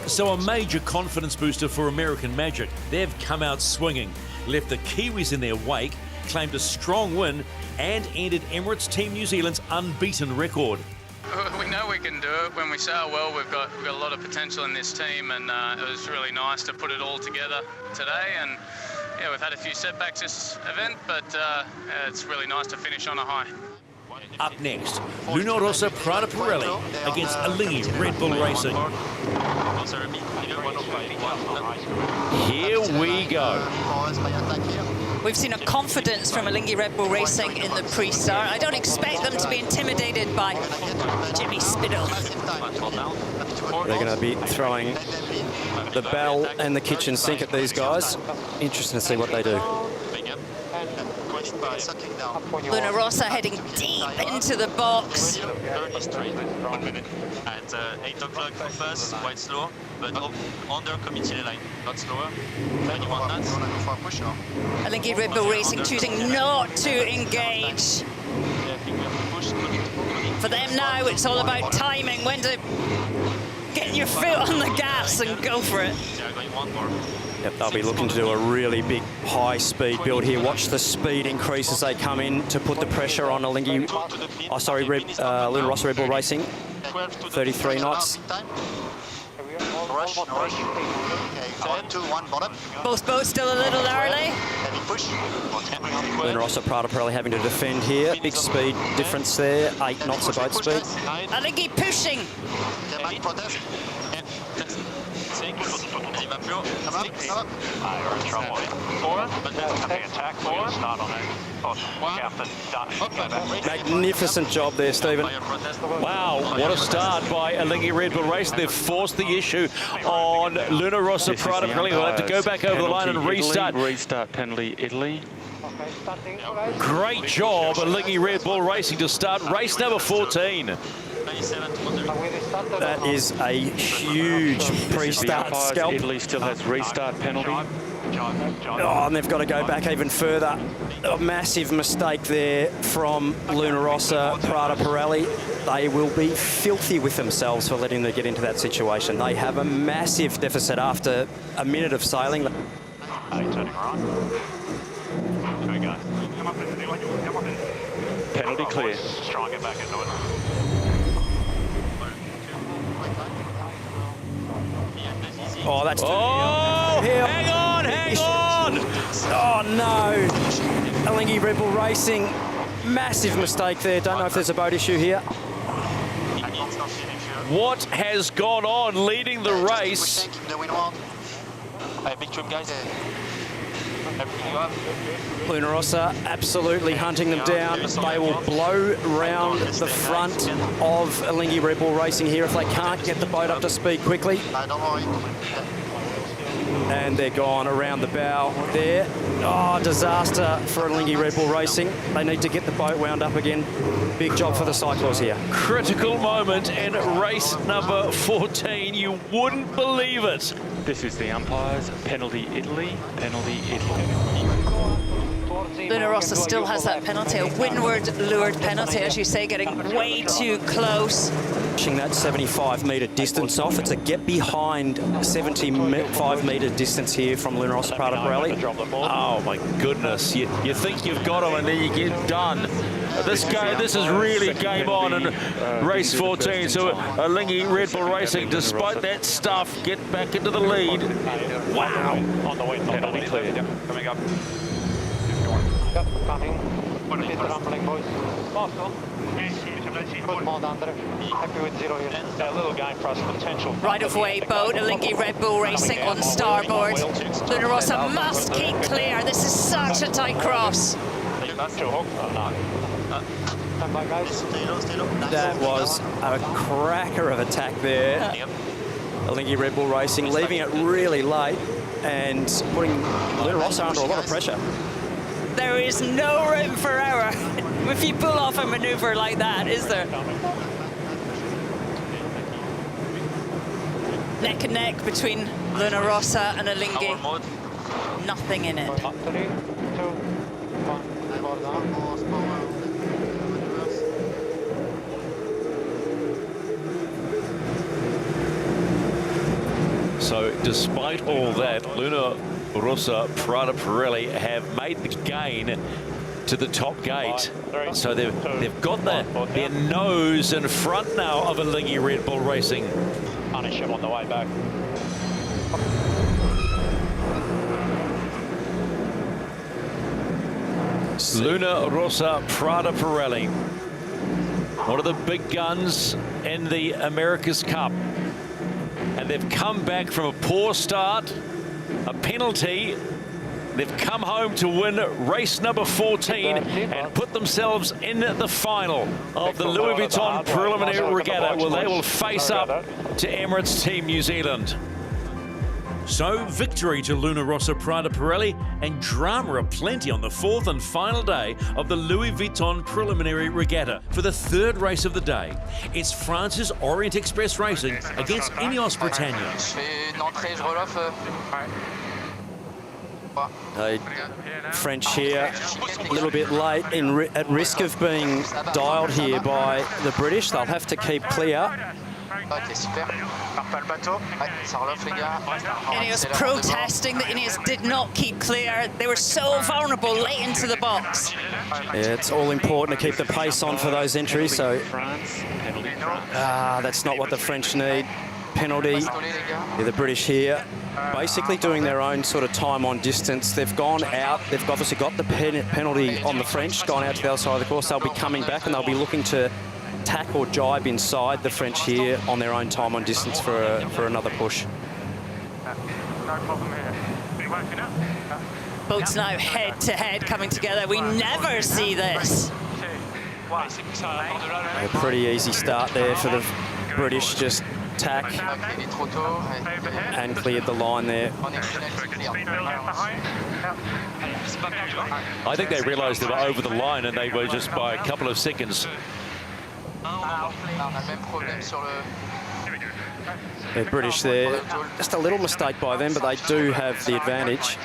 So a major confidence booster for American Magic. They've come out swinging, left the Kiwis in their wake, claimed a strong win, and ended Emirates Team New Zealand's unbeaten record. We know we can do it. When we sail well, we've got a lot of potential in this team, and it was really nice to put it all together today. And yeah, we've had a few setbacks this event, but it's really nice to finish on a high. Up next, Luna Rossa Prada Pirelli against Alinghi Red Bull Racing. Here we go. We've seen a confidence from Alinghi Red Bull Racing in the pre-start. I don't expect them to be intimidated by Jimmy Spittle. They're going to be throwing the bell and the kitchen sink at these guys. Interesting to see what they do. Luna Rossa heading deep into the box. At 8 o'clock for first, quite slow, but under committee line, not slower. 21 knots. Alinghi Red Bull Racing choosing not to engage. For them now, it's all about timing, when to get your foot on the gas and go for it. Yep, they'll be looking to do a really big high-speed build here. Watch the speed increase as they come in to put the pressure on Luna Rossa Red Bull Racing. 33 knots. Both boats still a little early. Luna Rossa Prada Pirelli having to defend here. Big speed difference there. 8 knots of boat speed. Alinghi pushing. 6. And il va plus haut. 6. You're in trouble. 4. But that's The attack wheel is not on it. Captain, done. Magnificent job there, Stephen. Wow, what a start by Alinghi Red Bull Racing. They've forced the issue on Luna Rossa Prada Pirelli. We'll have to go back over the line and restart. Restart penalty, Italy. Great job, Alinghi Red Bull Racing, to start race number 14. That is a huge pre-start scalp. Italy still has restart penalty. Oh, and they've got to go back even further. A massive mistake there from Luna Rossa, Prada Pirelli. They will be filthy with themselves for letting them get into that situation. They have a massive deficit after a minute of sailing. Turning right. There we go. Come up in. Penalty clear. Just try and get back into it. Oh, that's... Oh, hang on! Oh, no. Alinghi Red Bull Racing, massive mistake there. Don't know if there's a boat issue here. What has gone on leading the race? Hey, big trim, guys. Luna Rossa absolutely hunting them down. They will blow round the front of Alinghi Red Bull Racing here if they can't get the boat up to speed quickly. And they're gone around the bow there. Oh, disaster for Alinghi Red Bull Racing. They need to get the boat wound up again. Big job for the cyclists here. Critical moment in race number 14. You wouldn't believe it. This is the umpires. Penalty, Italy. Penalty, Italy. Luna Rossa still has that penalty, a windward lured penalty, as you say, getting way too close. Pushing that 75-metre distance off. It's a get behind 75-metre distance here from Luna Rossa Prada Pirelli. Oh my goodness! You think you've got them and then you get done. This is really game on in race 14. So Alinghi Red Bull Racing, despite that stuff, get back into the lead. Wow! On the way, penalty clear. Coming up. Yep, coming. Hit the rumbling, boys. Good mode, Andre. Happy with 0 here. A little game for us, potential. Right of way boat, Alinghi Red Bull Racing on starboard. Luna Rossa must keep clear. This is such a tight cross. That was a cracker of attack there. Alinghi Red Bull Racing leaving it really late and putting Luna Rossa under a lot of pressure. There is no room for error if you pull off a maneuver like that, is there? Neck and neck between Luna Rossa and Alinghi. Nothing in it. 3, 2, 1, So despite all that, Luna Rossa Prada Pirelli have made the gain to the top gate. So they've got their nose in front now of Alinghi Red Bull Racing. Punish him on the way back. Luna Rossa Prada Pirelli, one of the big guns in the America's Cup. And they've come back from a poor start, a penalty. They've come home to win race number 14 and put themselves in the final of the Louis Vuitton Preliminary Regatta, where they will face up to Emirates Team New Zealand. So, victory to Luna Rossa Prada Pirelli, and drama aplenty on the fourth and final day of the Louis Vuitton Preliminary Regatta. For the third race of the day, it's France's Orient Express Racing against Ineos Britannia. French here, a little bit late, at risk of being dialed here by the British. They'll have to keep clear. Ineos protesting that Ineos did not keep clear. They were so vulnerable late into the box. Yeah, it's all important to keep the pace on for those entries. So, that's not what the French need. Penalty. Yeah, the British here basically doing their own sort of time on distance. They've gone out. They've obviously got the penalty on the French, gone out to the other side of the course. They'll be coming back and they'll be looking to tack or jibe inside the French here on their own time on distance for another push. No problem here. Are you working up? Boats now head to head coming together. We never see this. A pretty easy start there for the British, just tack and cleared the line there. I think they realised they were over the line and they were just by a couple of seconds. The British there, just a little mistake by them, but they do have the advantage.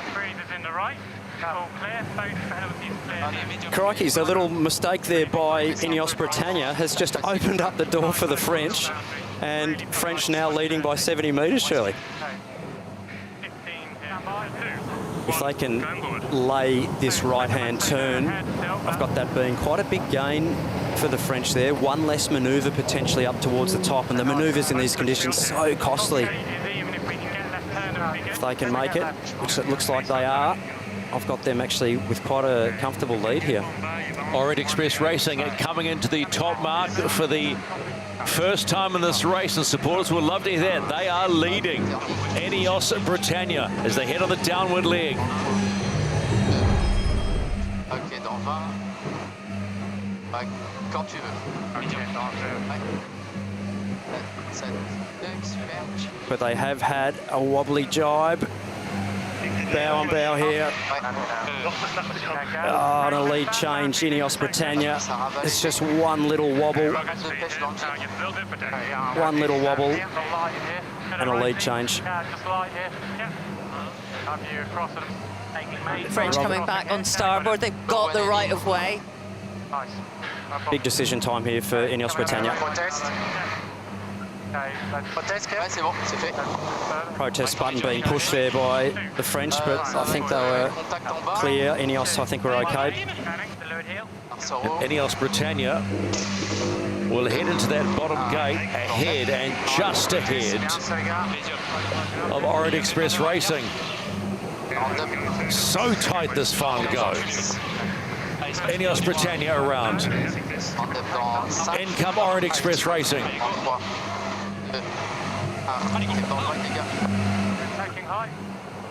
Crikey's, a little mistake there by Ineos Britannia has just opened up the door for the French, and French now leading by 70 metres, surely. If they can lay this right-hand turn, I've got that being quite a big gain for the French there. One less manoeuvre potentially up towards the top, and the manoeuvres in these conditions so costly. If they can make it, which it looks like they are, I've got them actually with quite a comfortable lead here. Orient Express Racing coming into the top mark for the first time in this race, and supporters will love to hear that. They are leading Ineos Britannia as they head on the downward leg. But they have had a wobbly jibe. Bow on bow here. Oh, and a lead change, Ineos Britannia. It's just one little wobble. One little wobble and a lead change. French coming back on starboard. They've got the right of way. Big decision time here for Ineos Britannia. Protest button being pushed there by the French, but I think they were clear. Ineos, I think, were okay. Ineos Britannia will head into that bottom gate ahead and just ahead of Orient Express Racing. So tight this final go. Ineos Britannia around. In come Orient Express Racing.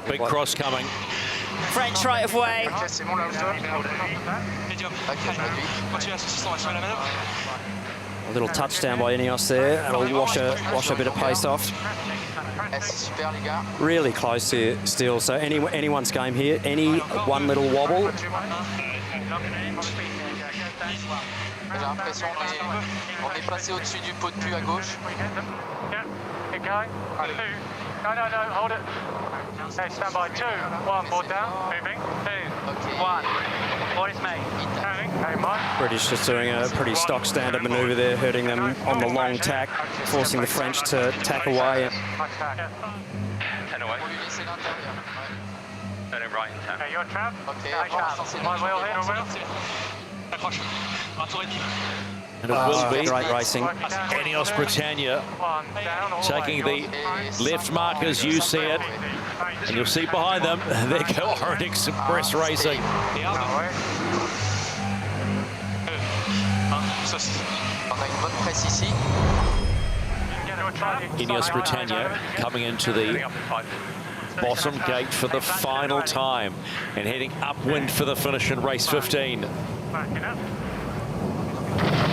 Big cross coming. French right of way. A little touchdown by Ineos there. It'll wash a bit of pace off. Really close here still. So anyone's game here. Any one little wobble. J'ai l'impression qu'on est passé au-dessus du pot de pu à gauche. Keep going. No, hold it. Okay, stand by. 2, 1, board down. Moving. 2, 1. Board is made. British just doing a pretty stock standard manoeuvre there, hurting them on the long tack, forcing the French to tack away. 10 away. Turning right in 10. Okay, your trap. Okay, my wheel here. And it will be great racing. Ineos Britannia taking the left mark as you see it. And you'll see behind them, there go Orient Express Racing. Ineos Britannia coming into the bottom gate for the final time and heading upwind for the finish in race 15.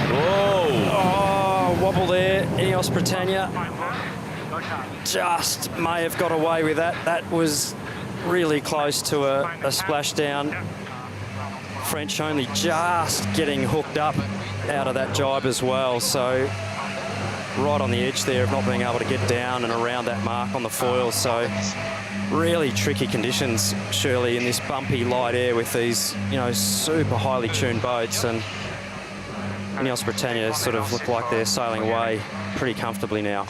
Whoa! Oh, wobble there, Ineos Britannia. Just may have got away with that. That was really close to a splashdown. French only just getting hooked up out of that jibe as well. So right on the edge there of not being able to get down and around that mark on the foil. So really tricky conditions, surely, in this bumpy light air with these, super highly tuned boats. And Ineos Britannia sort of look like they're sailing away pretty comfortably now.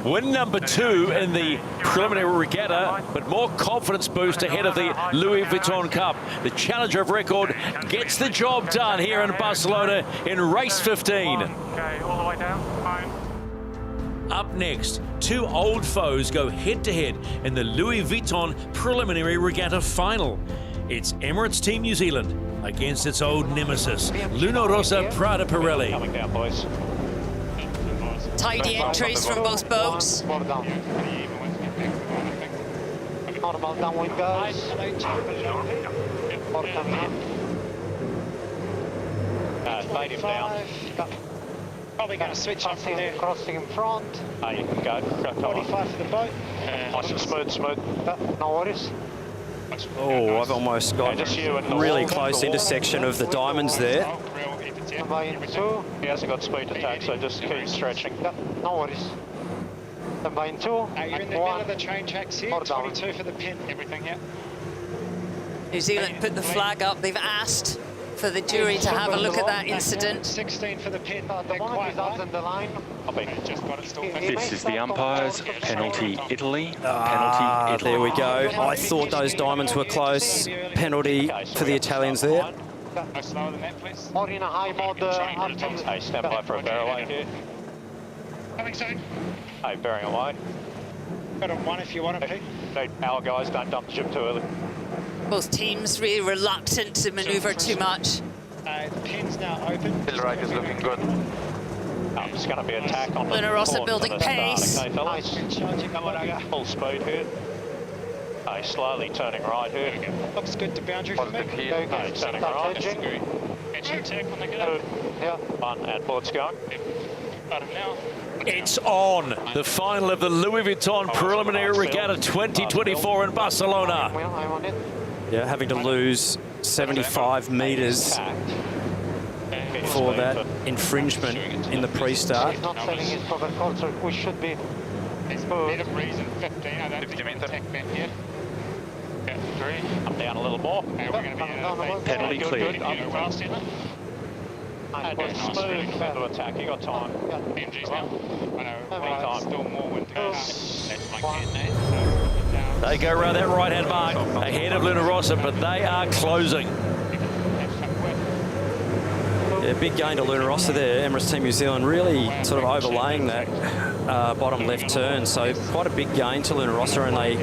Win number 2 in the preliminary regatta, but more confidence boost ahead of the Louis Vuitton Cup. The challenger of record gets the job done here in Barcelona in race 15. Okay, all the way down. Fine. Up next, 2 old foes go head-to-head in the Louis Vuitton preliminary regatta final. It's Emirates Team New Zealand against its old nemesis, Luna Rossa Prada Pirelli. Coming down, boys. tidy entries from both boats. Normal downwind guys. Fade him down. Probably going to switch up from there. Crossing in front. You can go. 45 for the boat. Nice and smooth. No worries. Oh, I've almost got really close intersection of the diamonds there. He hasn't got speed attack, so just keep stretching. No worries. Combine 2. You're in the middle of the train tracks here. 22 for the pin. Everything here. New Zealand put the flag up. They've asked for the jury to have a look at that incident. 16 for the pin. They're quite quite in the line. This is the umpires. Penalty Italy. Penalty Italy. There we go. I thought those diamonds were close. Penalty for the Italians there. No slower than that, please. Or in a high mode. Hey, stand by for a bear away here. Coming soon. Hey, bearing away. Got on one if you want to, Pete. Our guys don't dump the ship too early. Both teams really reluctant to manoeuvre too much. The pin's now open. This rake is looking good. It's going to be attack on the Luna Rossa port building for the start, pace. okay, fellas? Full speed here. Hey, slowly turning right here. Looks good to boundary for me. Hey, turning right. Engine attack on the go. On, and port's going. Got him now. It's on. The final of the Louis Vuitton Preliminary Regatta 2024 in Barcelona. Yeah, having to lose 75 metres for that infringement in the pre-start. He's not setting his proper course, so we should be. Bit of reason, 15. I don't think attack bent here. Yeah, 3. Up down a little more. We're going to be in a Penalty clear. fast in it. Smooth to attack. You got time. MG's now. I know. Still more wind to go. That's my kid, They go around that right-hand mark ahead of Luna Rossa, but they are closing. Yeah, big gain to Luna Rossa there. Emirates Team New Zealand really sort of overlaying that bottom left turn. So quite a big gain to Luna Rossa, and they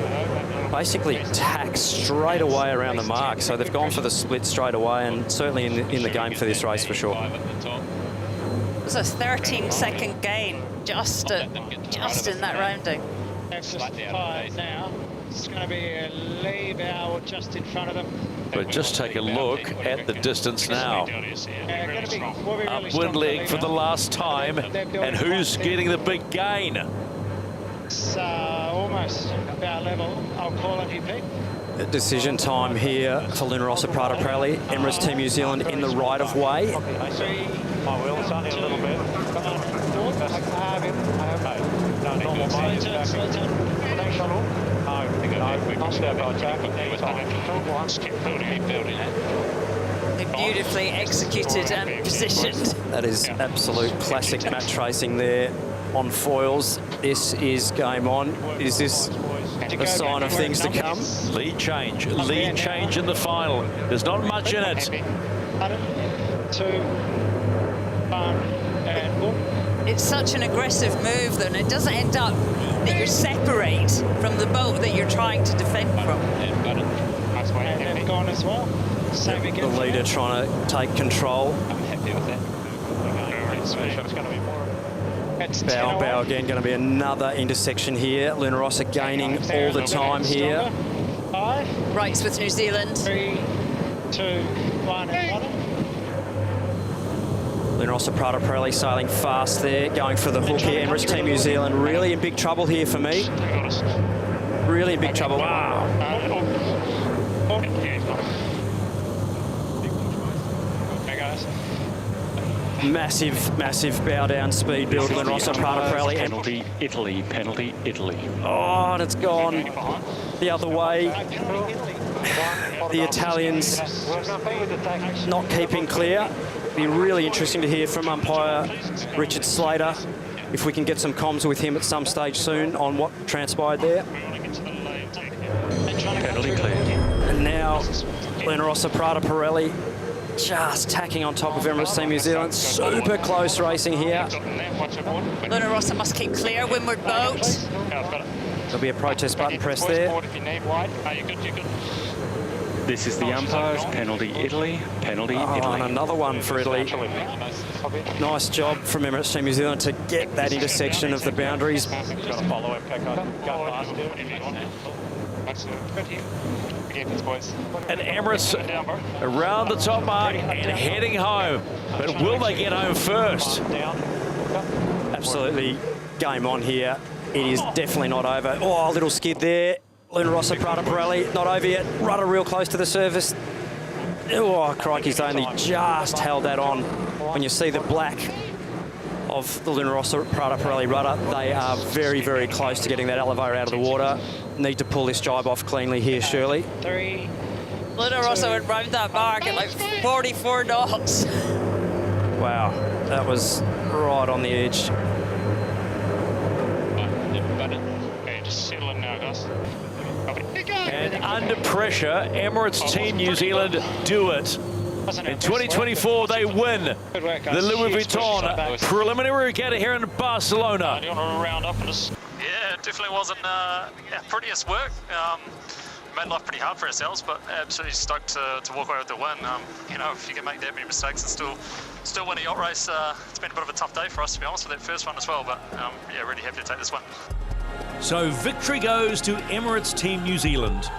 basically tack straight away around the mark. So they've gone for the split straight away, and certainly in the game for this race for sure. It was a 13-second gain just in that rounding. That's just 5 now. It's going to be a lee bow just in front of them. But just take a look at the distance now. Upwind leg for the last time, and who's getting the big gain? It's almost about level. I'll call it here, Pete. Decision time here for Luna Rossa Prata Pirelli. Emirates Team New Zealand in the right of way. My wheel's only a little bit. Normal They're beautifully executed and positioned. That is absolute classic match racing there on foils. This is game on. Is this a sign of things to come? Lead change in the final. There's not much in it. 2, 1, and 1. It's such an aggressive move, though, and it doesn't end up that you separate from the boat that you're trying to defend from. And they've gone as well. Same again. The leader trying to take control. I'm happy with that. It's going to be more. Bow and bow again, going to be another intersection here. Luna Rossa gaining all the time here. 5. Rights with New Zealand. 3, 2, 1, and bottom. Luna Rossa Prata Pirelli sailing fast there, going for the hook here. Emirates Team New Zealand really in big trouble here for me. Really in big trouble. Wow. Massive bow down speed build. Luna Rossa Prata Pirelli. Penalty Italy. Penalty Italy. Oh, and it's gone the other way. The Italians not keeping clear. Be really interesting to hear from umpire Richard Slater, if we can get some comms with him at some stage soon on what transpired there. Penalty clear. And now Luna Rossa Prata Pirelli just tacking on top of Emirates Team New Zealand. Super close racing here. Luna Rossa must keep clear. Windward boat. There'll be a protest button pressed there. This is the umpires, penalty Italy, penalty Italy. And another one for Italy. Nice job from Emirates Team New Zealand to get that intersection of the boundaries. Got to follow him, go past him. And Emirates around the top mark and heading home. But will they get home first? Absolutely game on here. It is definitely not over. Oh, a little skid there. Luna Rossa, Prada Pirelli, not over yet. Rudder real close to the surface. Oh, crikey's only just held that on. When you see the black of the Luna Rossa, Prada Pirelli rudder, they are very, very close to getting that elevator out of the water. Need to pull this jibe off cleanly here, Shirley. 3. Luna Rossa went round that mark at like 44 knots. Wow, that was right on the edge. Just settle in now, guys. And under pressure, Emirates Team New Zealand do it. In 2024, they win the Louis Vuitton preliminary regatta here in Barcelona. Do you want to round up and just... Yeah, it definitely wasn't prettiest work. Made life pretty hard for ourselves, but absolutely stoked to walk away with the win. You know, if you can make that many mistakes and still win a yacht race, it's been a bit of a tough day for us, to be honest, with that first one as well. But yeah, really happy to take this one. So victory goes to Emirates Team New Zealand.